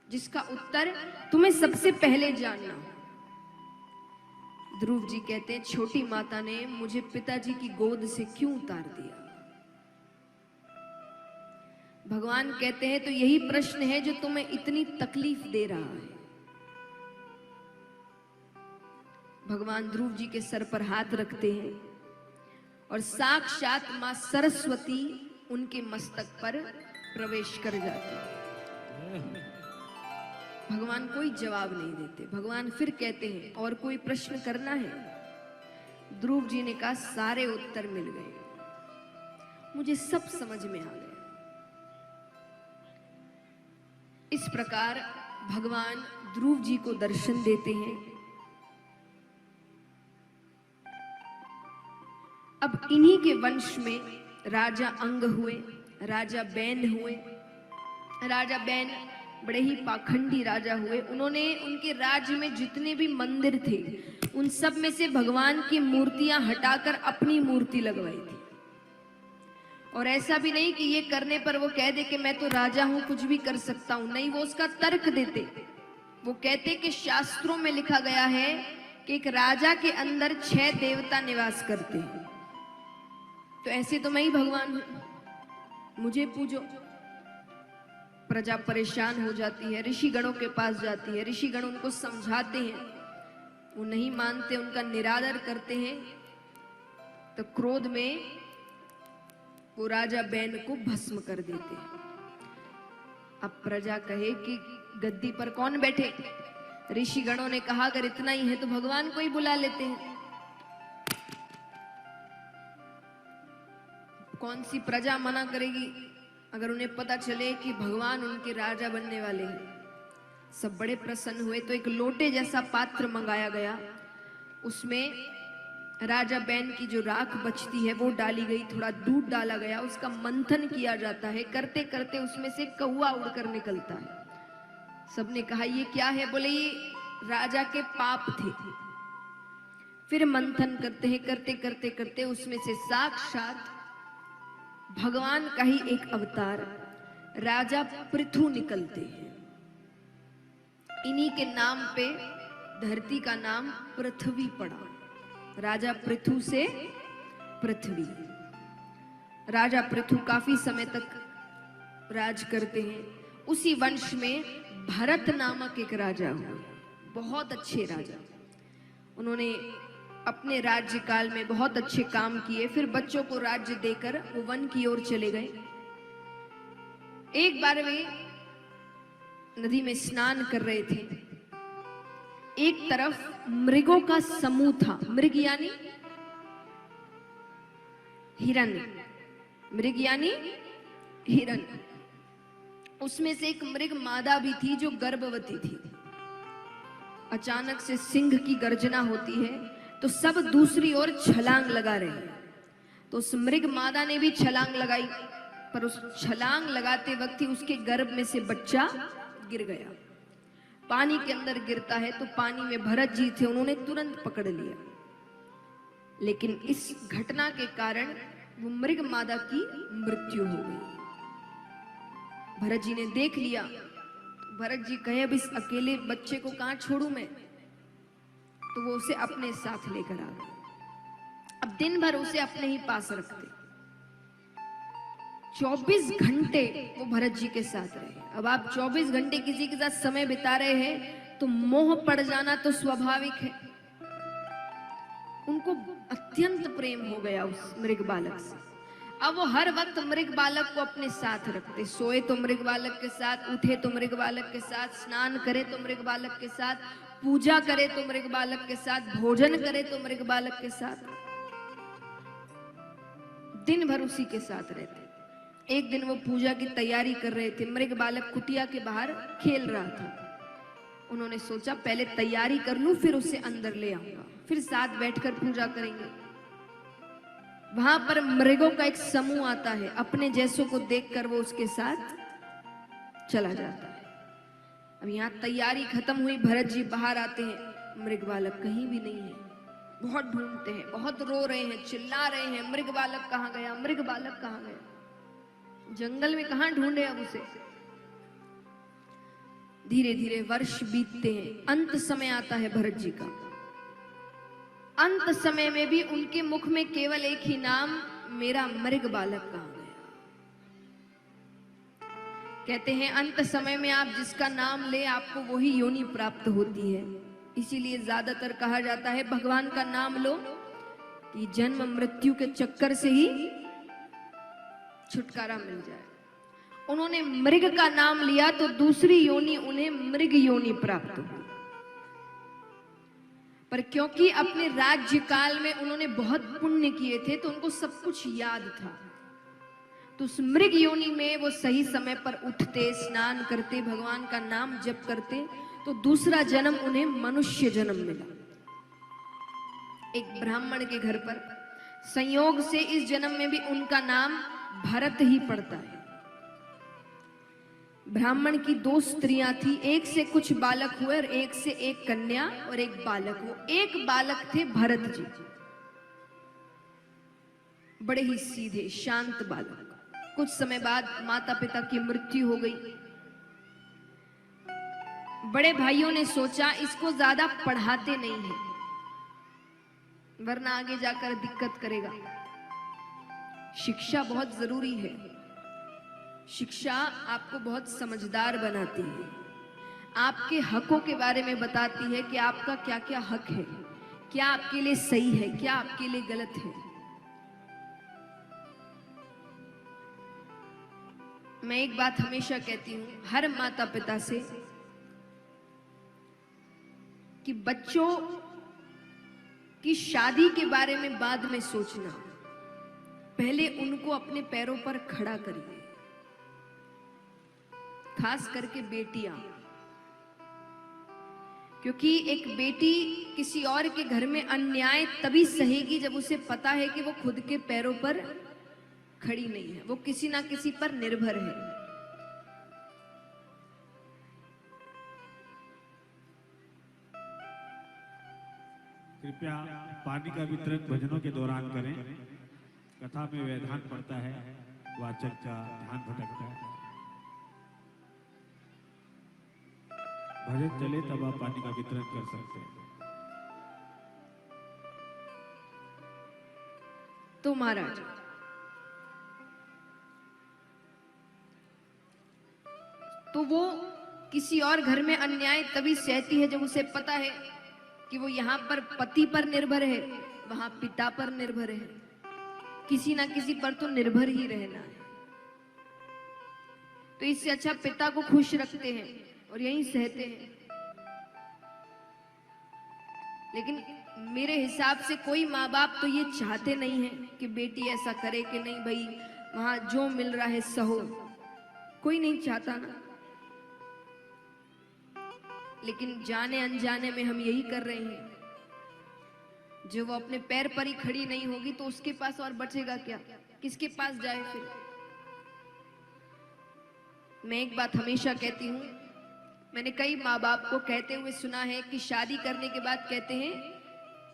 जिसका उत्तर तुम्हें सबसे पहले जानना हो। ध्रुव जी कहते हैं छोटी माता ने मुझे पिताजी की गोद से क्यों उतार दिया? भगवान कहते हैं तो यही प्रश्न है जो तुम्हें इतनी तकलीफ दे रहा है। भगवान ध्रुव जी के सर पर हाथ रखते हैं और साक्षात मां सरस्वती उनके मस्तक पर प्रवेश कर जाती है। भगवान कोई जवाब नहीं देते। भगवान फिर कहते हैं और कोई प्रश्न करना है? ध्रुव जी ने कहा सारे उत्तर मिल गए, मुझे सब समझ में आ गया। इस प्रकार भगवान ध्रुव जी को दर्शन देते हैं। अब इन्हीं के वंश में राजा अंग हुए, राजा बैन हुए। राजा बैन बड़े ही पाखंडी राजा हुए। उन्होंने उनके राज्य में जितने भी मंदिर थे उन सब में से भगवान की मूर्तियां हटाकर अपनी मूर्ति लगवाई थी। और ऐसा भी नहीं कि ये करने पर वो कह दे कि मैं तो राजा हूं, कुछ भी कर सकता हूं। नहीं, वो उसका तर्क देते। वो कहते कि शास्त्रों में लिखा गया है कि एक राजा के अंदर 6 देवता निवास करते हैं, तो ऐसे तो मैं ही भगवान हूं, मुझे पूजो। प्रजा परेशान हो जाती है, ऋषि गणों के पास जाती है। ऋषि गण उनको समझाते हैं, वो नहीं मानते, उनका निरादर करते हैं। तो क्रोध में वो राजा बैन को भस्म कर देते हैं। अब प्रजा कहे कि गद्दी पर कौन बैठे? ऋषि गणों ने कहा अगर इतना ही है तो भगवान को ही बुला लेते हैं। कौन सी प्रजा मना करेगी अगर उन्हें पता चले कि भगवान उनके राजा बनने वाले हैं। सब बड़े प्रसन्न हुए। तो एक लोटे जैसा पात्र मंगाया गया, उसमें राजा बैन की जो राख बचती है वो डाली गई, थोड़ा दूध डाला गया, उसका मंथन किया जाता है। करते करते उसमें से कौवा उड़कर निकलता है। सबने कहा ये क्या है? बोले ये राजा के पाप थे। फिर मंथन करते हैं, करते करते करते उसमें से साक्षात भगवान का ही एक अवतार राजा पृथु निकलते हैं। इन्हीं के नाम पे धरती का नाम पृथ्वी पड़ा। राजा पृथु से पृथ्वी। राजा पृथु काफी समय तक राज करते हैं। उसी वंश में भरत नामक एक राजा हुए, बहुत अच्छे राजा। उन्होंने अपने राज्य काल में बहुत अच्छे काम किए। फिर बच्चों को राज्य देकर वो वन की ओर चले गए। एक बार वे नदी में स्नान कर रहे थे। एक तरफ मृगों का समूह था। मृग यानी हिरन, मृग यानी हिरन। उसमें से एक मृग मादा भी थी जो गर्भवती थी। अचानक से सिंह की गर्जना होती है तो सब दूसरी ओर छलांग लगा रहे हैं। तो उस मृग मादा ने भी छलांग लगाई, पर उस छलांग लगाते वक्त ही उसके गर्भ में से बच्चा गिर गया। पानी के अंदर गिरता है तो पानी में भरत जी थे, उन्होंने तुरंत पकड़ लिया। लेकिन इस घटना के कारण वो मृग मादा की मृत्यु हो गई। भरत जी ने देख लिया। भरत जी कहे अब इस अकेले बच्चे को कहां छोड़ू मैं, तो वो उसे अपने साथ लेकर आ गए। अब दिन भर उसे अपने ही पास रखते। 24 घंटे वो भरत जी के साथ रहे। अब आप 24 घंटे किसी के साथ समय बिता रहे हैं तो मोह पड़ जाना तो स्वाभाविक है। उनको अत्यंत प्रेम हो गया उस मृग बालक से। अब वो हर वक्त मृग बालक को अपने साथ रखते, सोए तो मृग बालक के साथ, उठे तो मृग बालक के साथ, स्नान करे तो मृग बालक के साथ, पूजा करे तो मृग बालक के साथ, भोजन करे तो मृग बालक के साथ, दिन भर उसी के साथ रहते। एक दिन वो पूजा की तैयारी कर रहे थे, मृग बालक कुटिया के बाहर खेल रहा था। उन्होंने सोचा पहले तैयारी कर लूं, फिर उसे अंदर ले आऊंगा, फिर साथ बैठकर पूजा करेंगे। वहां पर मृगों का एक समूह आता है, अपने जैसों को देखकर वो उसके साथ चला जाता है। अब यहाँ तैयारी खत्म हुई, भरत जी बाहर आते हैं, मृग बालक कहीं भी नहीं है। बहुत ढूंढते हैं, बहुत रो रहे हैं, चिल्ला रहे हैं, मृग बालक कहाँ गया, मृग बालक कहाँ गया। जंगल में कहाँ ढूंढे अब उसे। धीरे धीरे वर्ष बीतते हैं, अंत समय आता है भरत जी का। अंत समय में भी उनके मुख में केवल एक ही नाम, मेरा मृग बालक कहाँ गया। कहते हैं अंत समय में आप जिसका नाम ले आपको वही योनि प्राप्त होती है। इसीलिए ज्यादातर कहा जाता है भगवान का नाम लो कि जन्म मृत्यु के चक्कर से ही छुटकारा मिल जाए। उन्होंने मृग का नाम लिया तो दूसरी योनि उन्हें मृग योनि प्राप्त हुई। पर क्योंकि अपने राज्य काल में उन्होंने बहुत पुण्य किए थे तो उनको सब कुछ याद था, तो उस मृग योनि में वो सही समय पर उठते, स्नान करते, भगवान का नाम जप करते, तो दूसरा जन्म उन्हें मनुष्य जन्म मिला। एक ब्राह्मण के घर पर संयोग से इस जन्म में भी उनका नाम भरत ही पड़ता है। ब्राह्मण की 2 स्त्रियां थी, एक से कुछ बालक हुए और एक से एक कन्या और एक बालक हुआ। एक बालक थे भरत जी, बड़े ही सीधे शांत बालक। कुछ समय बाद माता पिता की मृत्यु हो गई। बड़े भाइयों ने सोचा इसको ज्यादा पढ़ाते नहीं है, वरना आगे जाकर दिक्कत करेगा। शिक्षा बहुत जरूरी है, शिक्षा आपको बहुत समझदार बनाती है, आपके हकों के बारे में बताती है कि आपका क्या क्या हक है, क्या आपके लिए सही है, क्या आपके लिए गलत है। मैं एक बात हमेशा कहती हूं हर माता पिता से कि बच्चों की शादी के बारे में बाद में सोचना, पहले उनको अपने पैरों पर खड़ा करिए। खास करके बेटियां, क्योंकि एक बेटी किसी और के घर में अन्याय तभी सहेगी जब उसे पता है कि वो खुद के पैरों पर खड़ी नहीं है, वो किसी ना किसी पर निर्भर है। कृपया पानी का वितरण भजनों के दौरान करें। कथा में व्यवधान पड़ता है, वाचक का ध्यान भटकता है। भजन चले तब आप पानी का वितरण कर सकते हैं। तो महाराज, तो वो किसी और घर में अन्याय तभी सहती है जब उसे पता है कि वो यहाँ पर पति पर निर्भर है, वहां पिता पर निर्भर है, किसी ना किसी पर तो निर्भर ही रहना है। तो इससे अच्छा पिता को खुश रखते हैं और यहीं सहते हैं। लेकिन मेरे हिसाब से कोई माँ बाप तो ये चाहते नहीं है कि बेटी ऐसा करे कि नहीं भाई वहां जो मिल रहा है सहो, कोई नहीं चाहता ना। लेकिन जाने अनजाने में हम यही कर रहे हैं। जो वो अपने पैर पर ही खड़ी नहीं होगी तो उसके पास और बचेगा क्या, किसके पास जाए फिर। मैं एक बात हमेशा कहती हूं, मैंने कई माँ बाप को कहते हुए सुना है कि शादी करने के बाद कहते हैं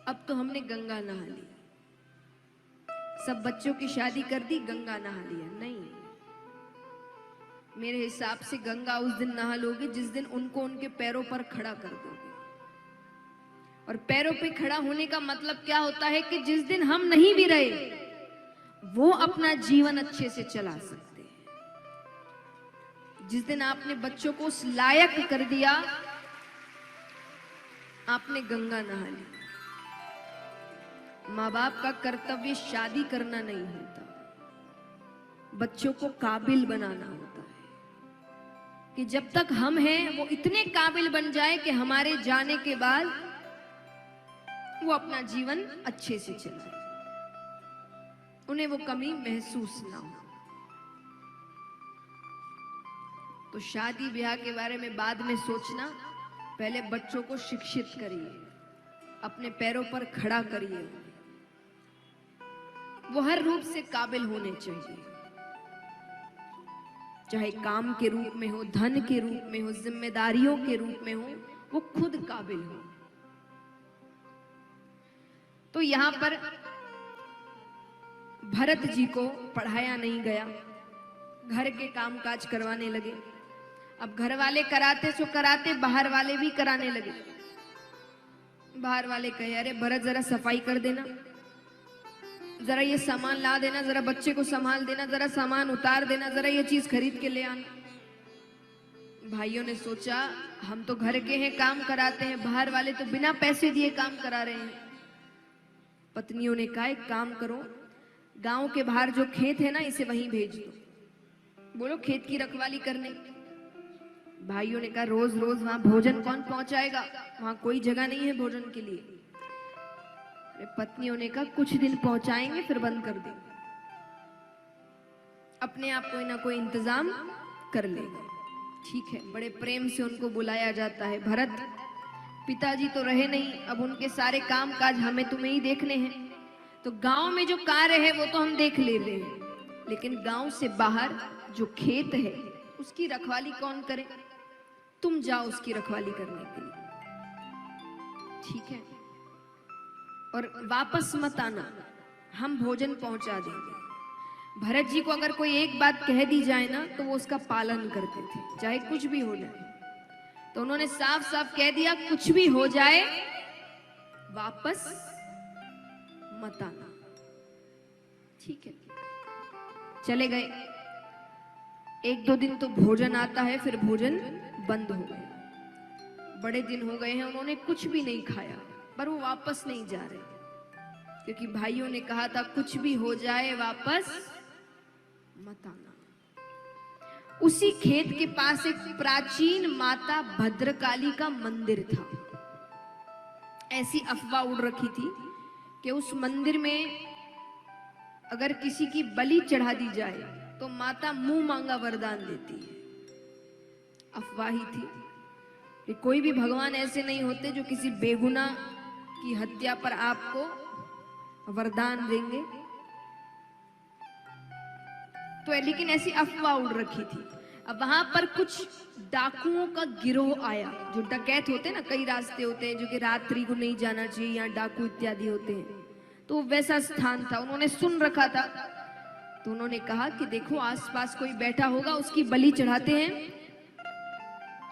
अब तो हमने गंगा नहा ली, सब बच्चों की शादी कर दी, गंगा नहा लिया। नहीं, मेरे हिसाब से गंगा उस दिन नहा लोगे जिस दिन उनको उनके पैरों पर खड़ा कर दोगे। और पैरों पे खड़ा होने का मतलब क्या होता है कि जिस दिन हम नहीं भी रहे वो अपना जीवन अच्छे से चला सकते हैं। जिस दिन आपने बच्चों को उस लायक कर दिया, आपने गंगा नहा ली। माँ बाप का कर्तव्य शादी करना नहीं होता, बच्चों को काबिल बनाना होता है कि जब तक हम हैं वो इतने काबिल बन जाए कि हमारे जाने के बाद वो अपना जीवन अच्छे से चलाए, उन्हें वो कमी महसूस ना हो। तो शादी ब्याह के बारे में बाद में सोचना, पहले बच्चों को शिक्षित करिए, अपने पैरों पर खड़ा करिए, वो हर रूप से काबिल होने चाहिए, चाहे काम के रूप में हो, धन के रूप में हो, जिम्मेदारियों के रूप में हो, वो खुद काबिल हो। तो यहां पर भरत जी को पढ़ाया नहीं गया, घर के कामकाज करवाने लगे। अब घर वाले कराते सो कराते, बाहर वाले भी कराने लगे। बाहर वाले कहे, अरे भरत जरा सफाई कर देना, जरा ये सामान ला देना, जरा बच्चे को संभाल देना, जरा सामान उतार देना, जरा ये चीज खरीद के ले आना। भाइयों ने सोचा हम तो घर के हैं, काम कराते हैं, बाहर वाले तो बिना पैसे दिए काम करा रहे हैं। पत्नियों ने कहा एक काम करो, गांव के बाहर जो खेत है ना, इसे वहीं भेज दो, बोलो खेत की रखवाली करने। भाइयों ने कहा रोज रोज वहां भोजन कौन पहुंचाएगा, वहां कोई जगह नहीं है भोजन के लिए। पत्नियों ने कहा कुछ दिन पहुंचाएंगे फिर बंद कर देंगे, अपने आप कोई ना कोई इंतजाम कर लेगा। ठीक है, बड़े प्रेम से उनको बुलाया जाता है। भरत, पिताजी तो रहे नहीं, अब उनके सारे काम काज हमें तुम्हें ही देखने हैं। तो गांव में जो कार्य है वो तो हम देख ले रहे हैं, लेकिन गांव से बाहर जो खेत है उसकी रखवाली कौन करे? तुम जाओ उसकी रखवाली करने के लिए, ठीक है? और वापस मत आना, हम भोजन पहुंचा देंगे। भरत जी को अगर कोई एक बात कह दी जाए ना तो वो उसका पालन करते थे, चाहे कुछ भी हो जाए। तो उन्होंने साफ साफ कह दिया कुछ भी हो जाए वापस मत आना। ठीक है, चले गए। एक दो दिन तो भोजन आता है, फिर भोजन बंद हो गया। बड़े दिन हो गए हैं, उन्होंने कुछ भी नहीं खाया, पर वो वापस नहीं जा रहे, क्योंकि भाइयों ने कहा था कुछ भी हो जाए वापस मत आना। उसी खेत के पास एक प्राचीन माता भद्रकाली का मंदिर था। ऐसी अफवाह उड़ रखी थी कि उस मंदिर में अगर किसी की बलि चढ़ा दी जाए तो माता मुंह मांगा वरदान देती है। अफवाह ही थी कि कोई भी भगवान ऐसे नहीं होते जो किसी बेगुनाह की हत्या पर आपको वरदान देंगे। तो लेकिन ऐसी अफवाह उड़ रखी थी। अब वहां पर कुछ डाकुओं का गिरोह आया। जो डकैत होते हैं ना, कई रास्ते होते हैं जो कि रात्रि को नहीं जाना चाहिए, यहाँ डाकू इत्यादि होते हैं, तो वैसा स्थान था। उन्होंने सुन रखा था, तो उन्होंने कहा कि देखो आसपास कोई बैठा होगा, उसकी बलि चढ़ाते हैं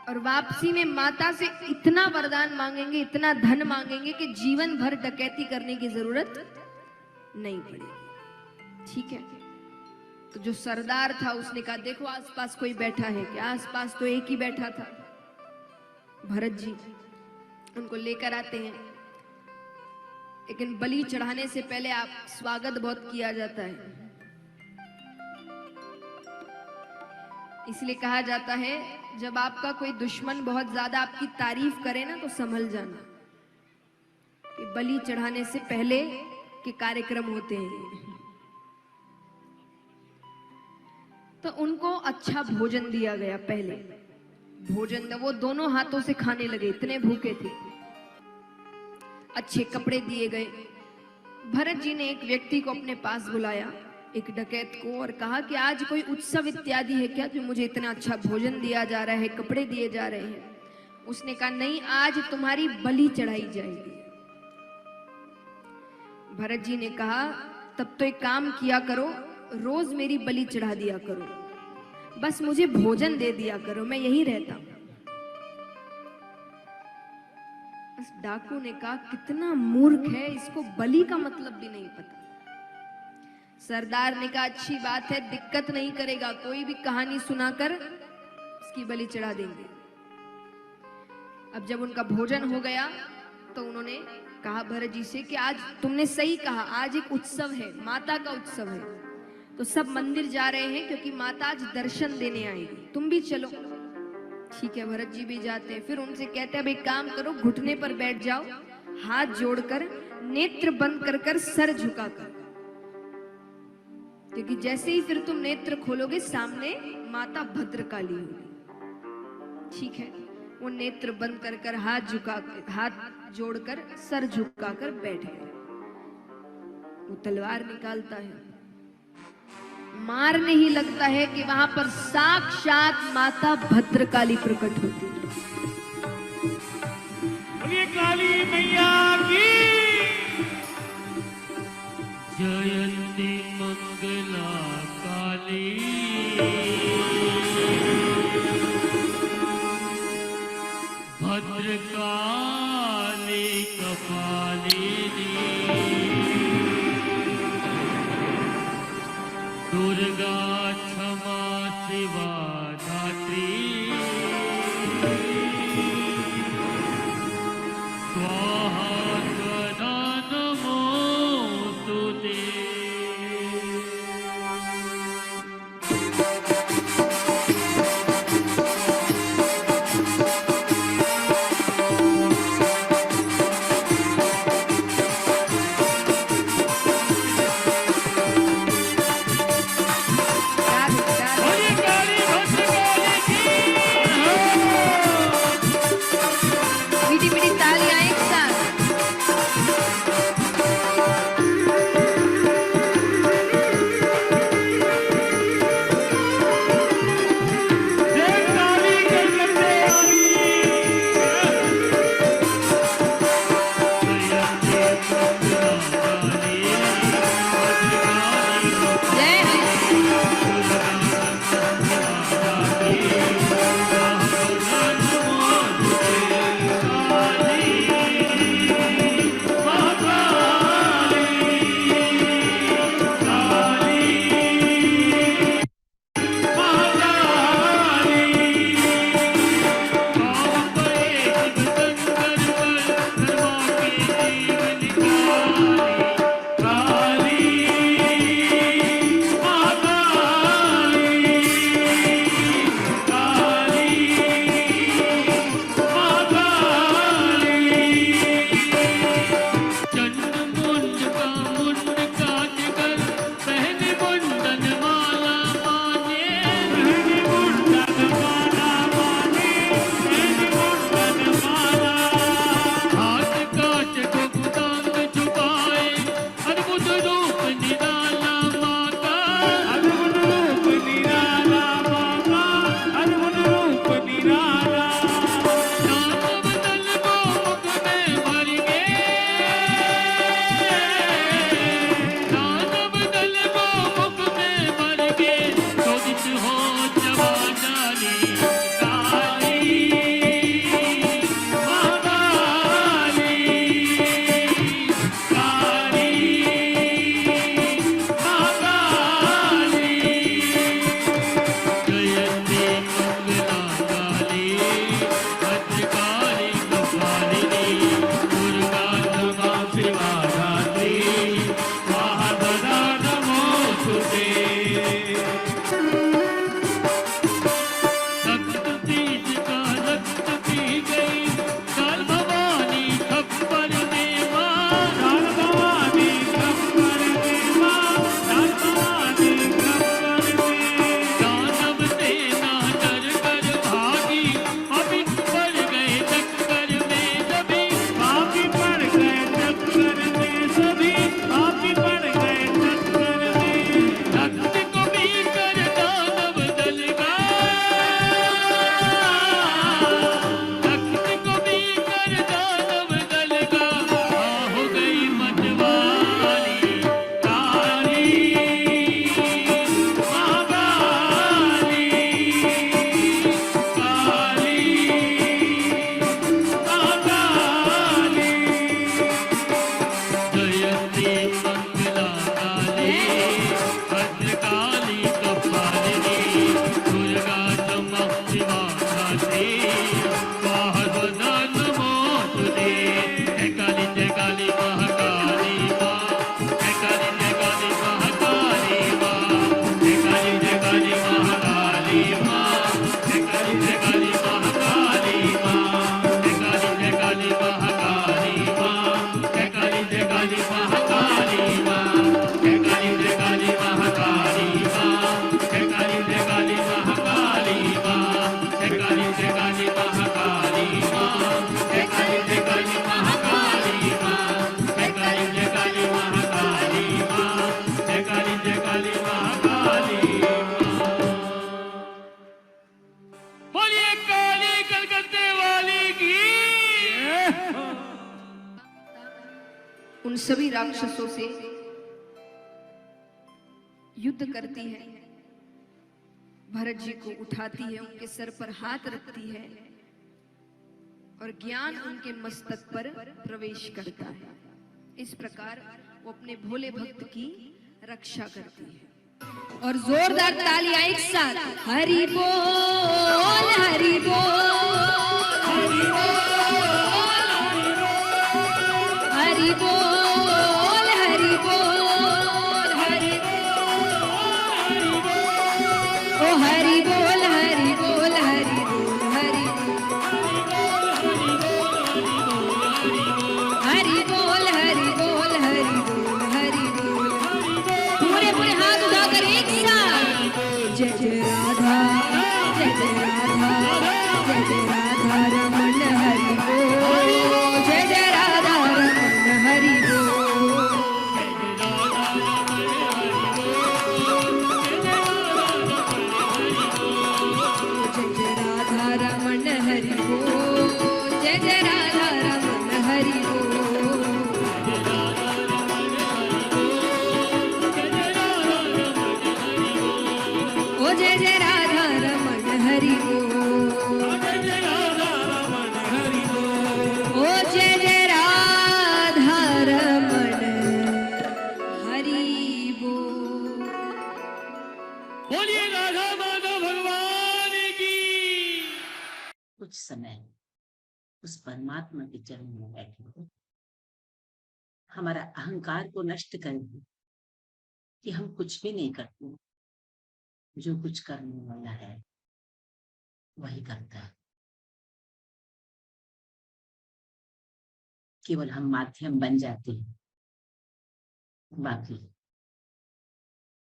और वापसी में माता से इतना वरदान मांगेंगे, इतना धन मांगेंगे कि जीवन भर डकैती करने की जरूरत नहीं पड़ेगी। ठीक है, तो जो सरदार था उसने कहा देखो आसपास कोई बैठा है क्या? आसपास तो एक ही बैठा था। भरत जी उनको लेकर आते हैं, लेकिन बलि चढ़ाने से पहले आप स्वागत बहुत किया जाता है। इसलिए कहा जाता है जब आपका कोई दुश्मन बहुत ज्यादा आपकी तारीफ करे ना, तो संभल जाना कि बलि चढ़ाने से पहले के कार्यक्रम होते हैं। तो उनको अच्छा भोजन दिया गया। पहले भोजन वो दोनों हाथों से खाने लगे, इतने भूखे थे। अच्छे कपड़े दिए गए। भरत जी ने एक व्यक्ति को अपने पास बुलाया, एक डकैत को, और कहा कि आज कोई उत्सव इत्यादि है क्या जो मुझे इतना अच्छा भोजन दिया जा रहा है, कपड़े दिए जा रहे हैं? उसने कहा नहीं, आज तुम्हारी बलि चढ़ाई जाएगी। भरत जी ने कहा तब तो एक काम किया करो, रोज मेरी बलि चढ़ा दिया करो, बस मुझे भोजन दे दिया करो, मैं यही रहता हूं। डाकू ने कहा कितना मूर्ख है, इसको बलि का मतलब भी नहीं पता। सरदार ने कहा अच्छी बात है, दिक्कत नहीं करेगा, कोई भी कहानी सुनाकर उसकी बलि चढ़ा देंगे। अब जब उनका भोजन हो गया तो उन्होंने कहा भरत जी से कि आज तुमने सही कहा, आज एक उत्सव है, माता का उत्सव है, तो सब मंदिर जा रहे हैं क्योंकि माता आज दर्शन देने आएगी, तुम भी चलो। ठीक है, भरत जी भी जाते हैं। फिर उनसे कहते हैं अब एक काम करो, घुटने पर बैठ जाओ, हाथ जोड़कर, नेत्र बंद कर कर, सर झुकाकर, क्योंकि जैसे ही फिर तुम नेत्र खोलोगे सामने माता भद्रकाली होगी। ठीक है, वो नेत्र बंद कर कर, हाथ जोड़कर, सर झुकाकर बैठ गए। वो तलवार निकालता है, मारने ही लगता है कि वहां पर साक्षात माता भद्रकाली प्रकट होती है। बोलिए काली मैया की जयंती मंगला काली भद्रकाली कपालिनी दुर्गा क्षमा शिवा धात्री स्वाहा स्वधा नमोस्तुते। बोलिए काली भद्रकाली की। मीठी मीठी तालियां एक साथ। जय काली कलकत्ते वाली जय हो। उन सभी राक्षसों से युद्ध करती है, भरत जी को उठाती है, उनके सर पर हाथ रखती है और ज्ञान उनके मस्तक पर प्रवेश करता है। इस प्रकार वो अपने भोले भक्त की रक्षा करती है। और जोरदार तालियां एक साथ, हरि बोल हरि बोल हरि बोल हरि बोल हरि बोल हरि ओ हरि बोल हरि बोल हरि बोल हरि हरि बोल हरि बोल हरि बोल हरि बोल। पूरे पूरे हाथ उठाकर एक साथ, जय जय राधा जय जय राधा जय जय राधा रमन हरि बोल, जय जय राधा रमन हरि बोल। जय जय राधा रमन हरि बोल, जय जय राधा रमन हरि बोल। ओ जय जय राधा रमन हरि बोल, ओ जय जय राधा रमन हरि बोल। बोलिए राधा माधव भगवान की। कुछ समय उस परमात्मा के चरण में बैठे हो, हमारा अहंकार को नष्ट कर दो कि हम कुछ भी नहीं करते, जो कुछ करने वाला है वही करता है। केवल हम माध्यम बन जाते हैं, बाकी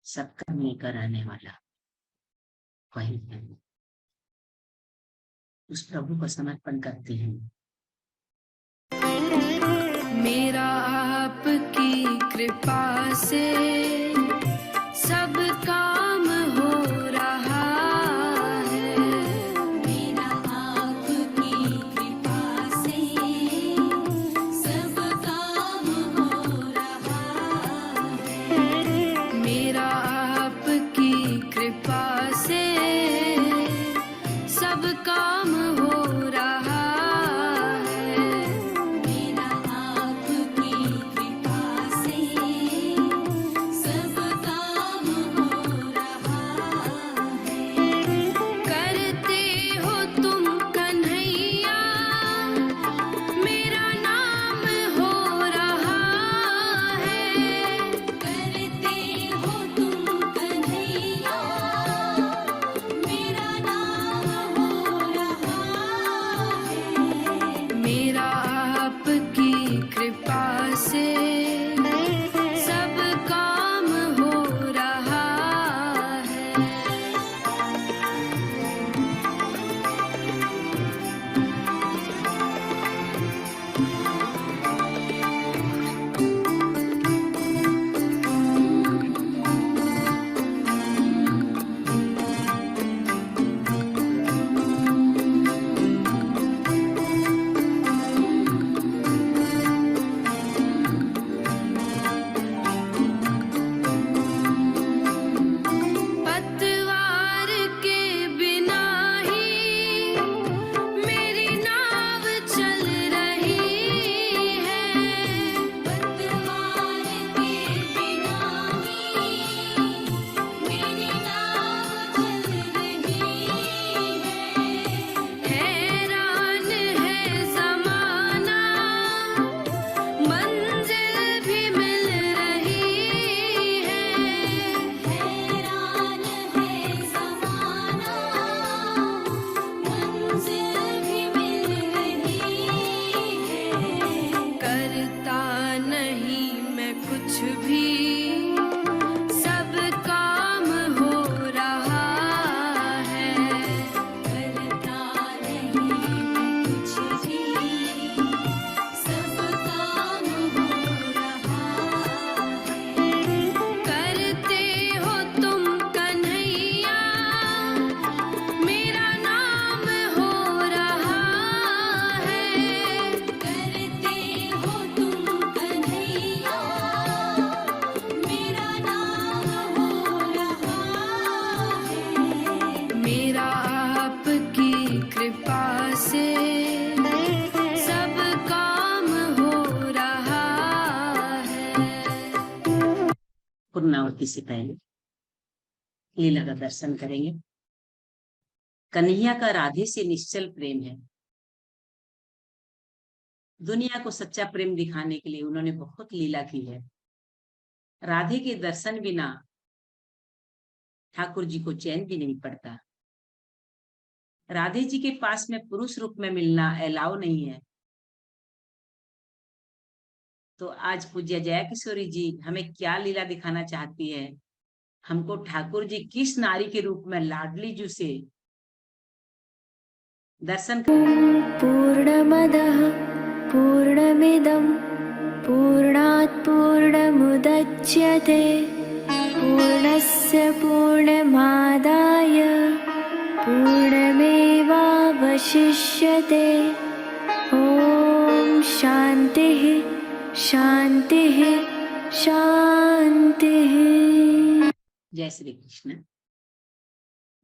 सब करने कराने वाला वही है। उस प्रभु को समर्पण करते हैं। मेरा आपकी कृपा से सब काम हो रहा है, मेरा आपकी कृपा से सब काम हो रहा है, मेरा आपकी कृपा से सब काम हो रहा है, मेरा आपकी कृपा से पूर्णावती से पहले लीला का दर्शन करेंगे। कन्हैया का राधे से निश्चल प्रेम है। दुनिया को सच्चा प्रेम दिखाने के लिए उन्होंने बहुत लीला की है। राधे के दर्शन बिना ठाकुर जी को चैन भी नहीं पड़ता। राधे जी के पास में पुरुष रूप में मिलना अलाउ नहीं है। तो आज पूज्य जया किशोरी जी हमें क्या लीला दिखाना चाहती है? हमको ठाकुर जी किस नारी के रूप में लाडली जू से दर्शन पूर्णमदः पूर्णमिदं पूर्णात् पूर्णमुदच्यते पूर्णस्य पूर्णमादाय पूर्णमेवावशिष्यते। ॐ शान्तिः शान्तिः शान्तिः। जय श्री कृष्ण।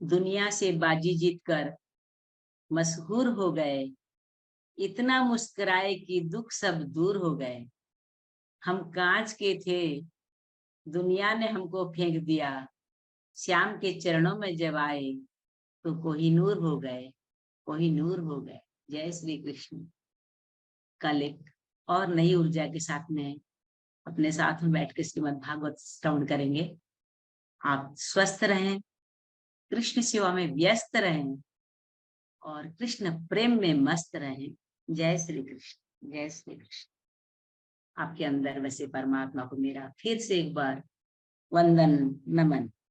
दुनिया से बाजी जीतकर मशहूर हो गए, इतना मुस्कुराए कि दुख सब दूर हो गए। हम कांच के थे, दुनिया ने हमको फेंक दिया, श्याम के चरणों में जब आए तो कोहिनूर हो गए, कोहिनूर हो गए। जय श्री कृष्ण। कल एक और नई ऊर्जा के साथ में अपने साथ में बैठ के श्रीमद् भागवत श्रवण करेंगे। आप स्वस्थ रहें, कृष्ण सेवा में व्यस्त रहें और कृष्ण प्रेम में मस्त रहें। जय श्री कृष्ण, जय श्री कृष्ण। आपके अंदर वैसे परमात्मा को मेरा फिर से एक बार वंदन नमन।